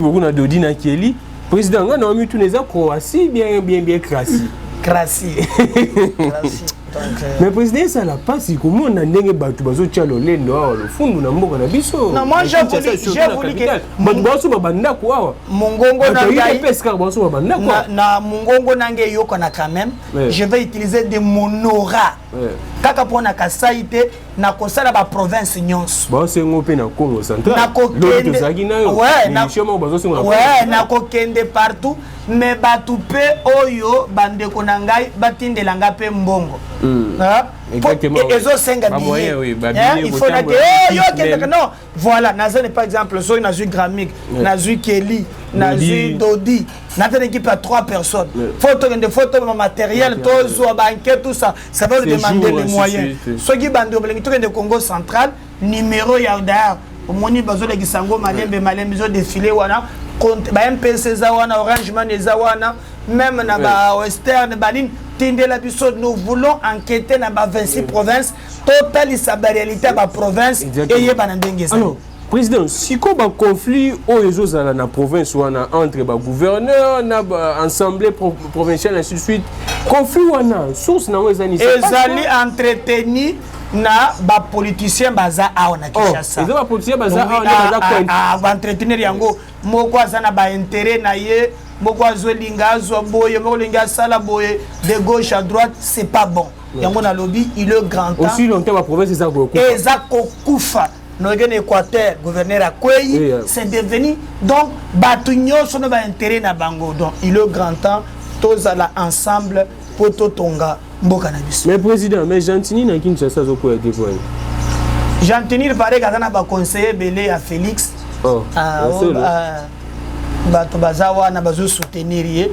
Beaucoup na Dodi na Kelly, président nga na mi tout les Croatie bien crassi. Mais président ça la passe comment on a ndenge batu bazo tchalo lendo le fundu na mboka na biso. Non moi j'ai voulu que basu babanda kwa Mongongo na na Mongongo nange yoko na quand même je vais utiliser des monora. Kaka pona kasaite na kosala ba province nyonso. Ba sengo pe na Congo central. Na kokende. Ouais, na kokende partout mais batu pe oyo bandeko na ngai batindela nga pe mbongo. Exactement. Il faut non, voilà, Nazan par exemple, so Nazu Gramic, Nazu Kelly, Nazu Dodi, Nathan équipe à 3 personnes. Photo matériel, tout ça, ça va demander les moyens. Ce qui bande de Congo central, numéro yardar, au moni bazo de Gisango, Malembe zo défilé wana, MPC zawana, Orange Man zawana, même na ba Western Balin. Nous voulons enquêter dans 26 provinces, total sa réalité à la province et y a alors président si ko ba conflit oyo ezozala na province wana entre ba gouverneur na ba assemblée provinciale ainsi de suite conflit wana source na wezani ezali entretenu na ba politicien baza awa na Kinshasa ba politicien baza awa na ba entretenir yango moko aza na ba intérêt na ye moko azolinga azwa boye moko linga sala boye de gauche à droite c'est pas bon yango na lobby il est grand temps aussi longtemps la province eza kokufa no gen Équateur gouverneur akwei c'est devenu donc batu nyonso no ba intérêt na bango donc il est grand temps tous ala ensemble pour totonga mboka na biso. Mais président mais Gentini na Kinshasa zo ko été quoi Gentini il paraît que na ba conseiller belé à Félix bato bazawa na bazo soutenir ye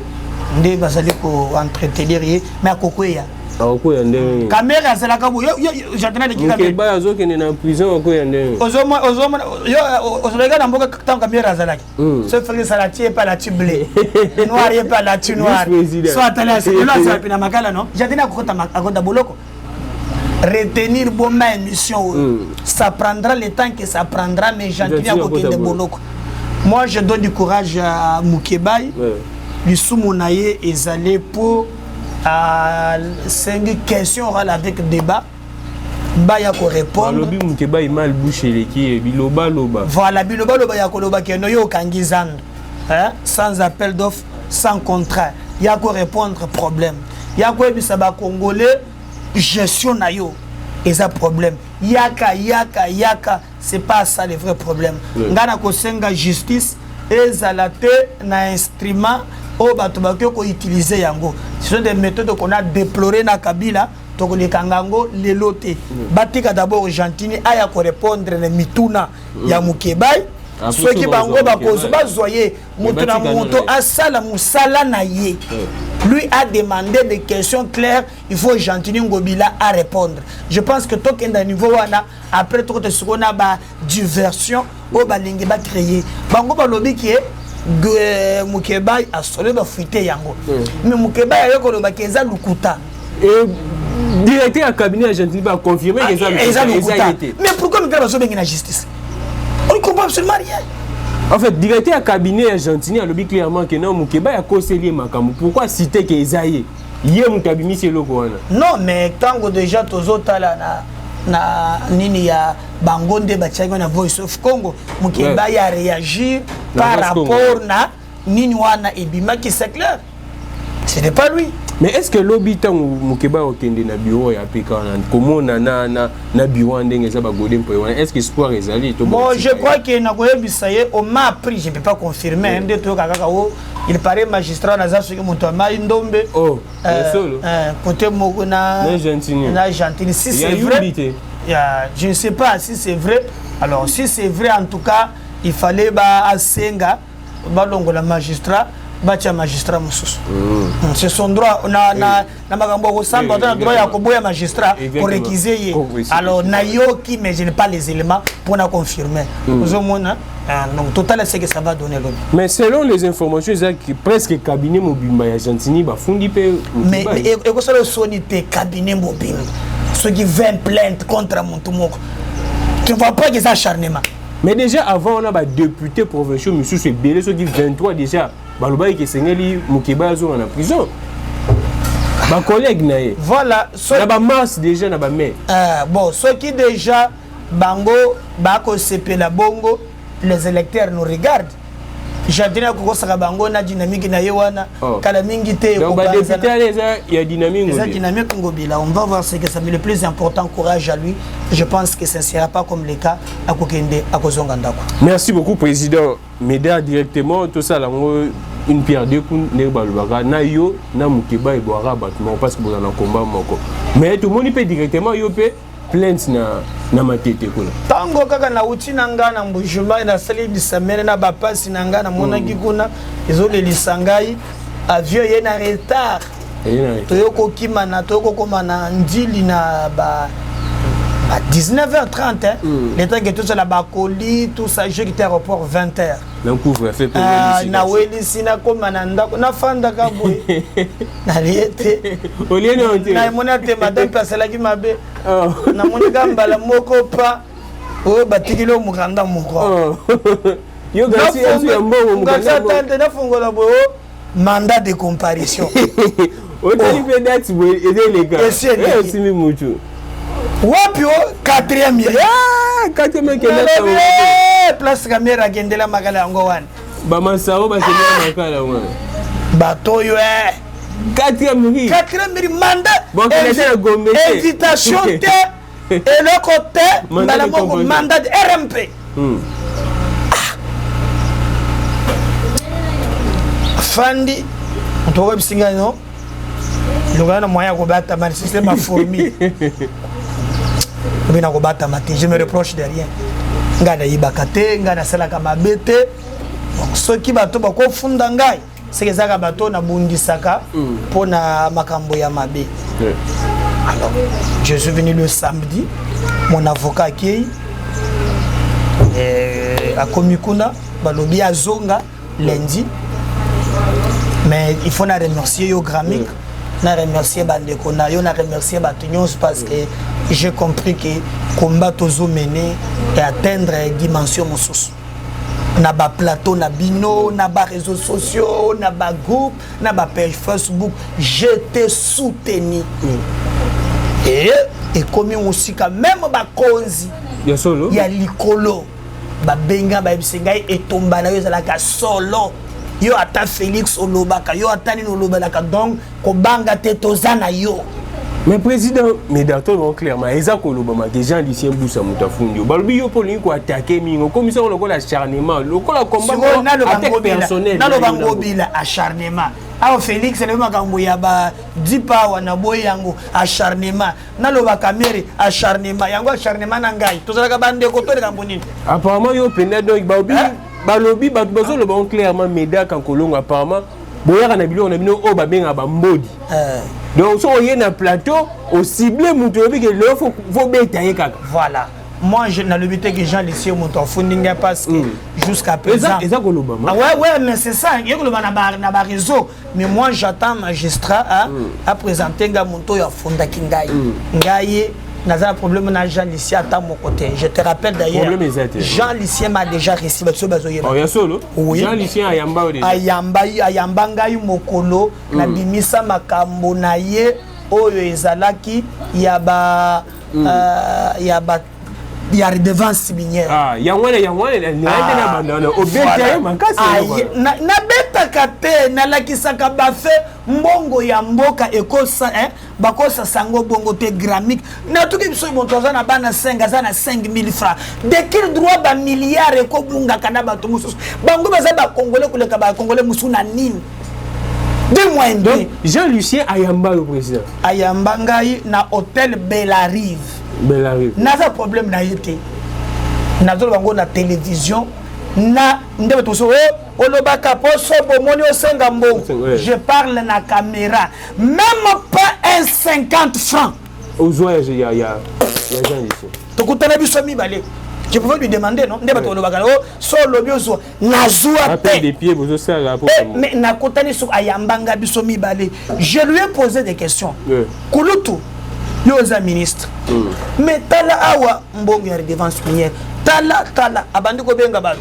nde bazali ko entretenir ye mais akokwea akokwea nde caméra azala ka yo j'entends de caméra ba azo kene na prison akokwea nde ozoma yo ozolega na mboka tant caméra azala ki ce frère ça la tie pas la tiblé noir et pas la tu noir soit tala c'est là ça pina makala non j'entends akota boloko retenir bonne émission ça prendra le temps que ça prendra mais j'entends akota de boloko. Moi, je donne du courage à Moukébaï. Du Soumounaye est allé pour 5 questions avec débat. Baya ko répondre. Moukébaï mal bouché les qui biloba loba. Voilà, biloba loba ya ko loba ke no yo kangizan. Sans appel d'offre, sans contrat. Ya ko répondre problème. Ya ko ebisa ba congolais gestion na yo. Et ça problème. Yaka c'est pas ça le vrai problème. Ngana ko senga justice ezalate na instrument o bato bakyo ko utiliser yango. Ce sont des méthodes qu'on a déplorées na Kabila to ko lekangango lelote. Batika d'abord Gentini aya ko répondre na mituna ya Moukébaï. Ceux qui bango bakozo bazoyer mutuna moto asala musala na ye. Lui a demandé des questions claires, il faut Gentini Ngobila à répondre. Je pense que tout est niveau après tout ce qu'on a diversion au balingi ba créer. Bango ba lobby qui est Moukébaï a solé ba fuité yango. Mais Moukébaï a ko ba keza lukuta. Et directeur à cabinet Gentini va confirmer que ça lukuta. Mais pourquoi nous devons faire la justice? On ne comprend absolument rien. En fait, directeur à cabinet argentinien a lobby clairement que non, Moukébaï a conseillé Makamu. Pourquoi citer que Esaïe? Hier, Moukabimi, c'est le Rwanda. Non, mais tant que déjà, tous autres, na nini ya Bangonde Batchago na Voice of Congo, Moukébaï a réagi par rapport na nini wana ebima qui c'est clair. Ce n'est pas lui. Mais est-ce que l'habitant Moukébaï a été dans le bureau et a pu comment na bureau est-ce que espoir est allé? Bon, je crois que Nagoye Bissaye, on m'a appris, je ne peux pas confirmer, il paraît magistrat na zasu Moutama Indombe. Oh, côté Mogona na Gentini. Si c'est vrai, je ne sais pas si c'est vrai. Alors, si c'est vrai, en tout cas, il fallait à Senga, la magistrat. Batia magistrat mususu. C'est son droit. Na magambo ko samba na droit ya koboya magistrat pour réquiser ye. Alors na yoki mais je n'ai pas les éléments pour na confirmer. Nous omona donc total c'est que ça va donner l'autre. Mais selon les informations presque cabinet mobimba ya Gentini ba fundi pe. Mais et ko solo sonité cabinet mobimba. Ceux qui 20 plaintes contre Montumoko. Tu ne vois pas que ça acharnement. Mais déjà avant on a des députés provinciaux monsieur c'est belé ceux qui 23 déjà Balobaï qui Sengeli Moukébaï en prison. Ma collègue naïe. Voilà. Na ba masse déjà na ba mais. Bon, ceux qui déjà bango bako CP la bongo, les électeurs nous regardent. J'adina ko saka bango na dynamique na yewana kala mingi te ko ba député il y a dynamique. Les dynamique ngobila, on va voir ce que ça mais le plus important courage à lui. Je pense que ça ne sera pas comme le cas à Kokende à Kozonga Ndako. Merci beaucoup président. Média directement tout ça là une pierre deux coups ne balubaka na yo na Moukébaï boira battement parce que vous en a combat moko. Mais tout le monde peut directement yo peut plainte na matete kuna. Tango kaka na uti nanga na mbujuma na sali bisamene na bapasi nanga na monaki kuna ezole lisangai avion ye na retard. Toyoko kimana toyoko komana ndili na ba à 19h30 le temps que tout ça là-bas colis tout ça je quitté aéroport 20h. Donc couvre fait pour na weli sina komana ndako na fanda ka boy na liete olieno na monate madame pasala ki mabe na monika mbala moko pa Oh, batikilo mukanda moko. Yo gasi ya mbongo mukanda. Ngasa na fungola bo mandat de comparution. Otali pe date bo edeleka. Esi mi mutu. Wapio 4e. Ah, 4e kenda. Place caméra gendela magala ngo wan. Ba masao ba senya makala wan. Batoyo 4e mandat. Bon, invitation te et le côté mandat de RMP. Fandi, on te voit bien non? Le gars n'a moyen de battre ma c'est ma fourmi. Je me reproche de rien. Ngana ibakate, ngana sala kama bete. Ceux qui bato bako funda ngai, c'est que ça bato na bundisaka pour na makambo ya mabe. Alors, je suis venu le samedi, mon avocat qui à Komikuna, balobi à Zonga lundi. Mais il faut remercier yo Gramic, remercier Bandeko na yo, remercier Batunyons parce que j'ai compris que combat tozo mené et atteindre dimension moussous. Na ba plateau, na bino, na ba réseaux sociaux, na ba groupe, na ba page Facebook, j'étais soutenu. Et comme aussi quand même ba konzi, il y a likolo, ba benga ba bisengai et tomba na yo za la solo. Yo ata Félix Olobaka, yo ata Nino Olobaka, donc ko banga te tozana yo. Mais président, mais docteur clairement, exact Olobama, des gens d'ici Mboussa Moutafundi. Balbi yo pour ko attaquer mingo, comme ça on a acharnement, le combat attaque personnelle. Na lo bango bila acharnement. Ah Félix le makambo ya ba dipa wana boy yango acharnement. Na lo bakamere acharnement, yango acharnement na ngai. Tozalaka bande ko to de kamboni. Apparemment yo penda donc balbi balobi bato le bon clairement méda quand kolongo apparemment boya na bilo on a bino o ba benga ba mbodi. Donc so yé na plateau au ciblé mutu obi que le faut betailler kaka. Voilà. Moi je na lobité que Jean Lissier monto fundinga parce que jusqu'à présent ouais mais c'est ça yé ko na ba réseau mais moi j'attends magistrat à présenter nga monto ya funda kingai ngai n'a un problème na Jean Lissier à mon côté. Je te rappelle d'ailleurs Jean Lissier m'a déjà reçu oh ya solo oui. Jean Lissier ayamba ngai mokolo na bimisa makambo na ye oyo ezalaki ya ba ya redevance minière. Ah, yangwana na bandana obeta makasi na beta kate na lakisaka bafe mbongo ya mboka ekosa bakosa sango bongo te Gramic na tuki biso montoza na bana 5 za na 5000 francs de quel droit ba milliard ko bunga kana bato mususu bango baza ba congolais koleka ba congolais musu na nini de mois donc Jean-Lucien Ayamba le président Ayamba ngai na hôtel Bellarive naza problème na yete nazo bango na télévision na ndebe toso olobaka poso bomoni osenga mbongo je parle na caméra même pas un 50 francs ozoya ya Jean-Lucien tokutana biso mibale je pouvais lui demander non ndebe tolobaka so lobiozo nazua pe des pieds bozo sala mais na kotani so ayambanga biso mibale je lui ai posé des questions kulutu yoza ministre mais tala awa mbongo ya redevance minière tala abandi ko benga ba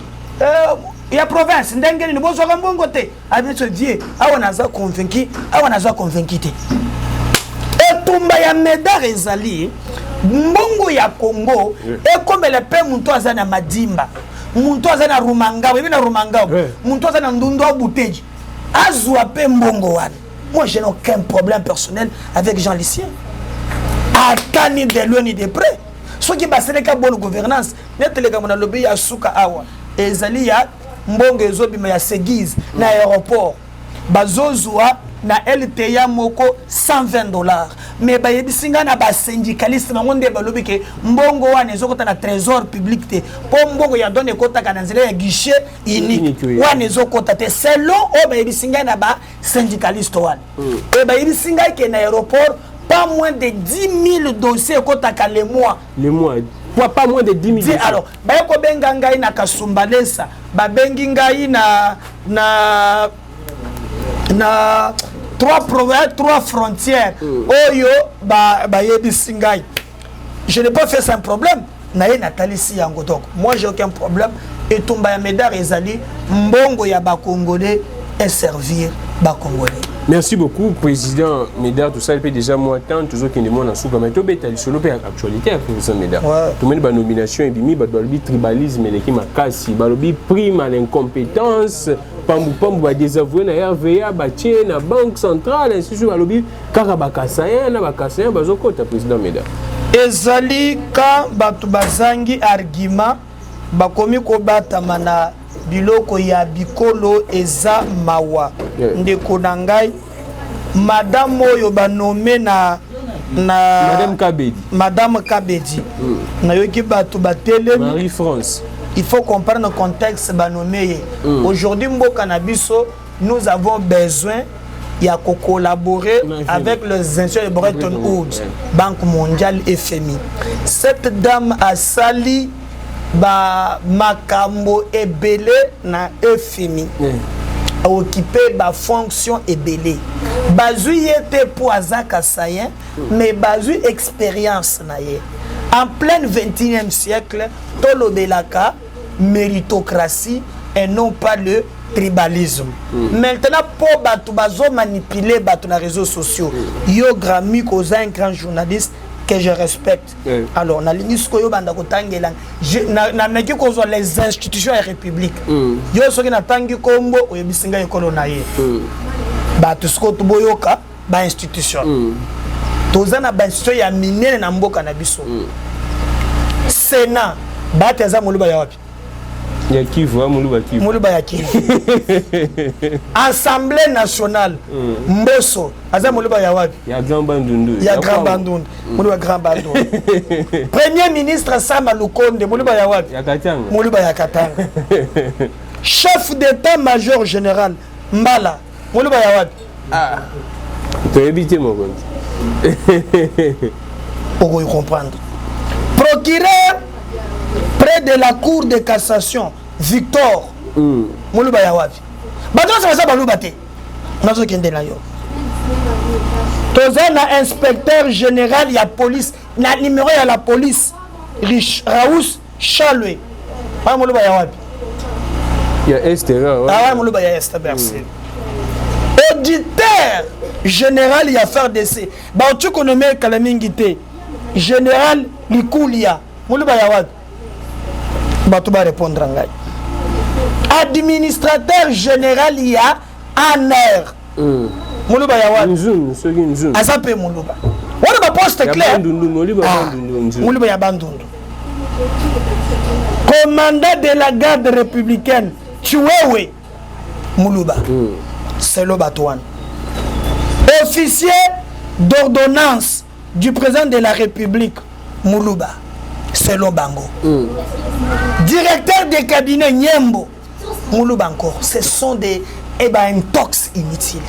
ya province ndengeni ni bozo ka mbongo te abiso die awa naza convaincu te etumba ya medar ezali mbongo ya Congo ekomela pe muntu azana madimba muntu azana rumangabo ebina rumangabo muntu azana ndundo abuteji azwa pe mbongo wana. Moi je n'ai aucun problème personnel avec Jean Lissier. À ni de loin ni de près. Ce qui passe avec la bonne gouvernance, net les gamins lobby ya suka awa. Ezali ya mbongo ezobima ya Seguize na aéroport. Bazozua na LTA moko $120. Mais ba yebisinga na ba syndicaliste mangonde ba lobby ke mbongo wana ezokota na trésor public te. Po mbongo ya donne kota kana nzela ya guichet unique. Wana ezokota te selon o ba yebisinga na ba syndicaliste wana. E ba yebisinga ke na aéroport pas moins de 10 000 dossiers kotaka les mois. Les mois. Pas moins de 10 000. Alors, bayako benga ngai na Kasumbalesa, ba bengi ngai na trois frontières. Oyo ba yebisi ngai. Je n'ai pas fait sans problème. naye natalisi yango. Donc moi j'ai aucun problème. Et Tumba ya Médard ezali mbongo ya ba Congolais et servir ba Congolais. Merci beaucoup, Président Médard. Tout ça, il fait déjà moins de temps. Tout ce qui est demandé en sous-commun. Tout le monde sur l'actualité, Président Médard. Tout le monde a une nomination, il y a un tribalisme, il y a un prime à l'incompétence, il y a des avoués, il y a la banque centrale, ainsi de suite. Il y a un Président Médard. Ezali, quand batu bazangi argument, bakomi kobatama na biloko ya bikolo eza mawa ndeko na ngai madame oyo banome na madame Kabedi na yoki batu batelemi Marie France. Il faut comprendre le contexte banome aujourd'hui mboka na biso nous avons besoin ya collaborer avec les institutions de Bretton Woods, Banque mondiale et FMI. Cette dame a sali ba makambo ebele na FMI a occupé ba fonction ebele bazui était pour azaka sayen mais bazui expérience na ye en plein 21e siècle tolobelaka méritocratie et non pas le tribalisme. Maintenant pour batu bazo manipuler batu na réseaux sociaux yo Grammy koza un grand journaliste que je respecte. Alors, na lingisko yo banda kotangela na meki ko les institutions de la République. Yo soki na tangi kombo oyebisinga ekolo na ye. Ba tusko tuboyoka ba institution. Tozana ba institution ya minene na mboka na biso. Sénat ba teza moluba ya wapi? Ya Kivu, moluba Kivu. Moluba ya Kivu. Assemblée nationale Mboso aza moluba ya wapi? Ya Grand Bandundu. Ya Grand Bandundu. Moluba Grand Bandundu. Premier ministre Sama Lukonde moluba ya wapi? Ya Katanga. Moluba ya Katanga. Chef d'état-major général Mbala moluba ya wapi? Ah. Tu as évité mon compte. Pour y comprendre. Procureur près de la cour de cassation Victor moluba ya wapi? Bato ça baluba te. Nazo kende na yo. Tozana inspecteur général ya police na numéro ya la police Raous Chalwe. Ba moluba ya wapi? Ya Estera. Ah moluba ya Estera merci. Auditeur général ya affaire d'essai. Ba tu connais Kalamingité. Général Likulia. Moluba ya wapi? Bato ba répondre ngai. Administrateur général ya ANR. Moluba ya wapi? Nzun. Azape moluba. Wana ba poste clair. Moluba ya Bandundu. Commandant de la garde républicaine Chiwewe moluba. C'est le Batouane. Officier d'ordonnance du président de la République moluba. C'est le Bango. Directeur de cabinet Nyembo moluba encore. Ce sont des intox inutiles.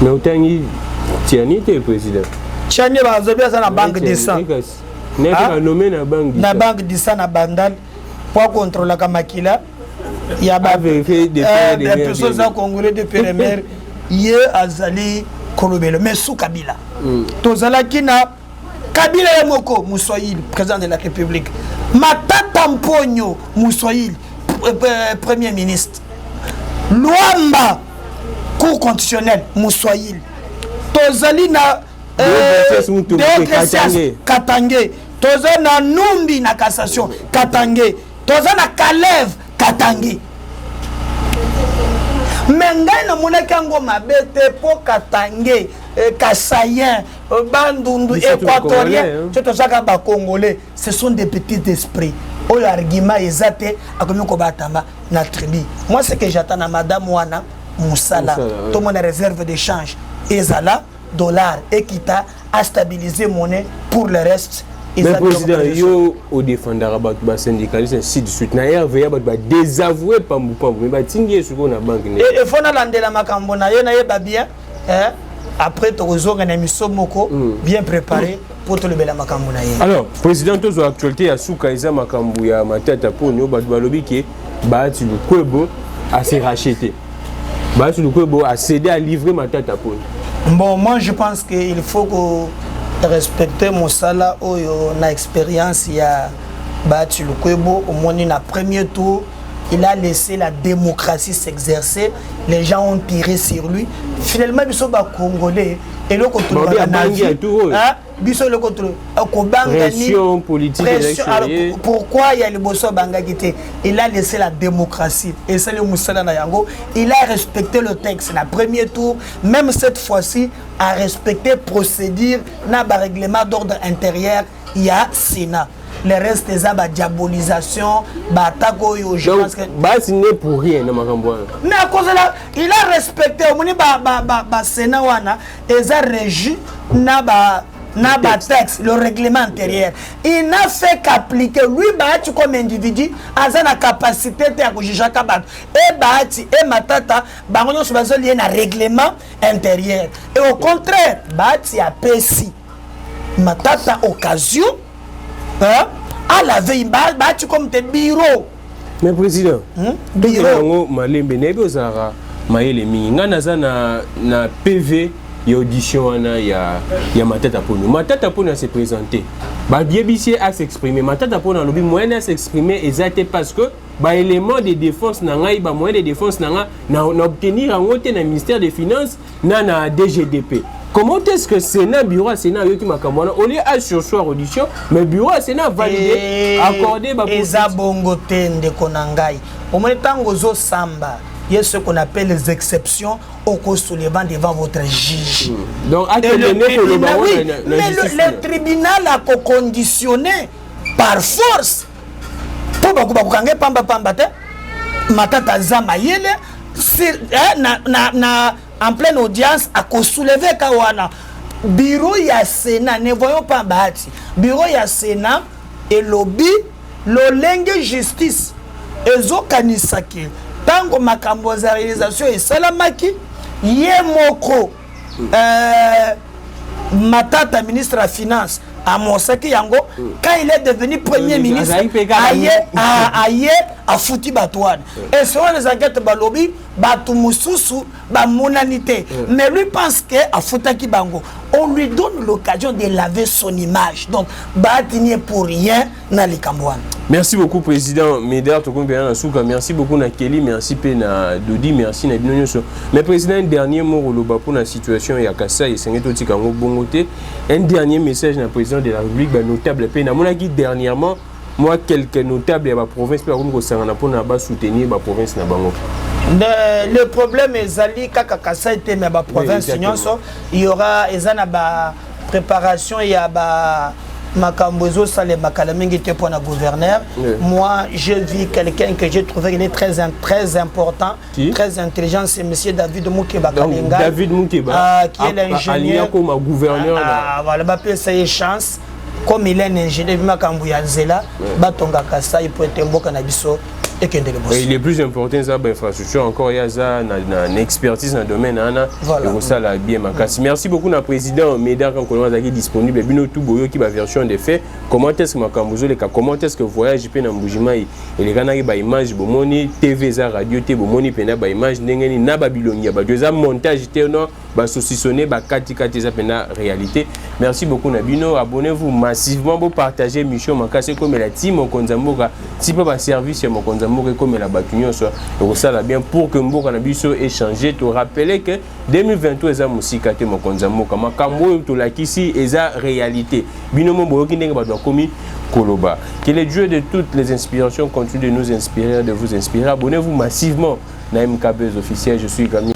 Mais autant Tiani était président. Tiani va à la banque de sang. Nommé na banque. Na banque de sang na Bandal pour contrôler la Kamakila. Il y a des personnes congolais de Pérémère. Yé Azali Kolobelo. Mais sous Kabila. Tozala Kina Kabila Yamoko Moussoïl, président de la République. Matata Mponyo Moussoïl, premier ministre. Luamba, cour constitutionnelle, Moussoïl. Tozali na Katangé. Tozali na Numbi na cassation, Katangé. Tozali na Kalev, Katangé. Mengai na monekango mabete po Katangé, Kassayen, Bandundu, Équatorien. C'est tout ça qu'on va Congolais. Ce sont des petits esprits. Oh l'argument exact a comme kobatama na tribu. Moi ce que j'attends à madame Wana Moussala, tout mon réserve d'échange ezala dollar Equita a stabilisé monnaie pour le reste. Mais président yo au défendre ba syndicaliste ainsi de suite. Na RVA ba désavouer pambu mais ba tingi suko na banque ne. Et faut na landela makambo na ye bien après tu réseau na émission moko bien préparé. Alors, président, tous les actualités à Soukaïza Makambu ya matata pour nous, balobi qui Bahati Lukwebo à se racheter. Bahati Lukwebo a cédé à livrer matata pour nous. Bon, moi je pense qu'il faut que respecter mon salaire ou na expérience il y a Bahati Lukwebo, au moins dans le premier tour, il a laissé la démocratie s'exercer. Les gens ont tiré sur lui. Finalement, ils sont Congolais. Et le contrôle pression politique. Alors, pourquoi il y a le bosso Bangagité? Il a laissé la démocratie. Et c'est le Moussala Nayango. Il a respecté le texte. Le premier tour, même cette fois-ci, a respecté procédure, n'a pas règlement d'ordre intérieur. Il y a Sénat. Le reste des la diabolisation, attaque aux gens. Donc, ce n'est pour rien, mais à cause de là, il a respecté au Sénat, il a régi le texte, le règlement intérieur. Il n'a fait qu'appliquer, lui, comme individu, a la capacité de juger Kabat. Et Bahati et Matata, ils ont lié un règlement intérieur. Et au contraire, Bahati a péci. Matata, occasion. À la veille, tu comme tes bureaux. Mais président, bureau malembe nego zara maele minga na PV et audition ya Matata Ponu. Matata Ponu s'est présenté. Ba biebisier à s'exprimer. Matata Ponu lobby moyen à s'exprimer exactement parce que ba élément de défense nanga ba moyen de défense nanga na obtenir en haute na ministère des finances na DGDP. Comment est-ce que Sénat, bureau à Sénat, qui m'a commandé, on est à sursoir audition, mais bureau à Sénat validé, accordé, Ezabongoten de Konangai. Au moment où Samba, il y a ce qu'on appelle les exceptions au cours soulevant devant votre juge. Donc, le tribunal a conditionné par force. Pour Matata Zamayele, en pleine audience, à soulever Kawana. Bureau ya Sénat, ne voyons pas Bahati. Bureau ya Sénat et lobby, l'olenge justice. Ezo kanisaki. Tango makambo za réalisation et salamaki, yemoko. Matata, ministre de la Finance, à Monsaki Yango, quand il est devenu premier ministre, aïe a foutu Batouane. Et selon les enquêtes Balobi, Batoumoussou, Bamonanité. Mais lui pense qu'à Foutaki Bango, on lui donne l'occasion de laver son image. Donc, Batini pour rien dans les Cambouanes. Merci beaucoup, Président Médard. Merci beaucoup, Kelly. Merci, Pena Dodi. Merci, Nabino. Mais, Président, un dernier mot pour la situation à Kassa et Sengetoti Kango Bongote. Un dernier message à Président de la République, notable Pena. Mon avis, dernièrement, moi, quelques notables de la province, pour soutenir la province. Le problème est Zali, Kassa était ma province. Il y aura une préparation, il y a Makambozo Salé Makalamingi était pour le gouverneur. Moi, je vis quelqu'un que j'ai trouvé qu'il est très important, très intelligent, c'est M. David Moukeba Kalinga. David Moukeba, qui est l'ingénieur. Comme gouverneur. Voilà, il ça y chance. Comme il est un ingénieur, Batonga Kassa, il peut être un bon cannabiso. Et il est plus important ça infrastructure encore il y a ça une expertise dans le domaine et ça la bien makasi. Merci beaucoup na président Médard quand on est disponible bino tout boyo qui va version des faits comment est-ce que makambozo les comment est-ce que voyage pe na mbujima et les gana ba image bomoni TV za radio te bomoni pena ba image ndengeni na babilonia ba deux montage te non ba saucissonner ba kati za pena réalité. Merci beaucoup na bino, abonnez-vous massivement pour partager mission makasi comme la team Mokonzamboka si pas service ya Mokonzamboka comme la batunyo soit et ça là bien pour que Mboka na biso échanger te rappeler que 2023 eza musika te Mokonzamboka makambo to la kisi eza réalité bino mo ki ndenge ba doit komi koloba. Que le Dieu de toutes les inspirations continue de nous inspirer, de vous inspirer. Abonnez-vous massivement na MKBuzz officiel, je suis Gami.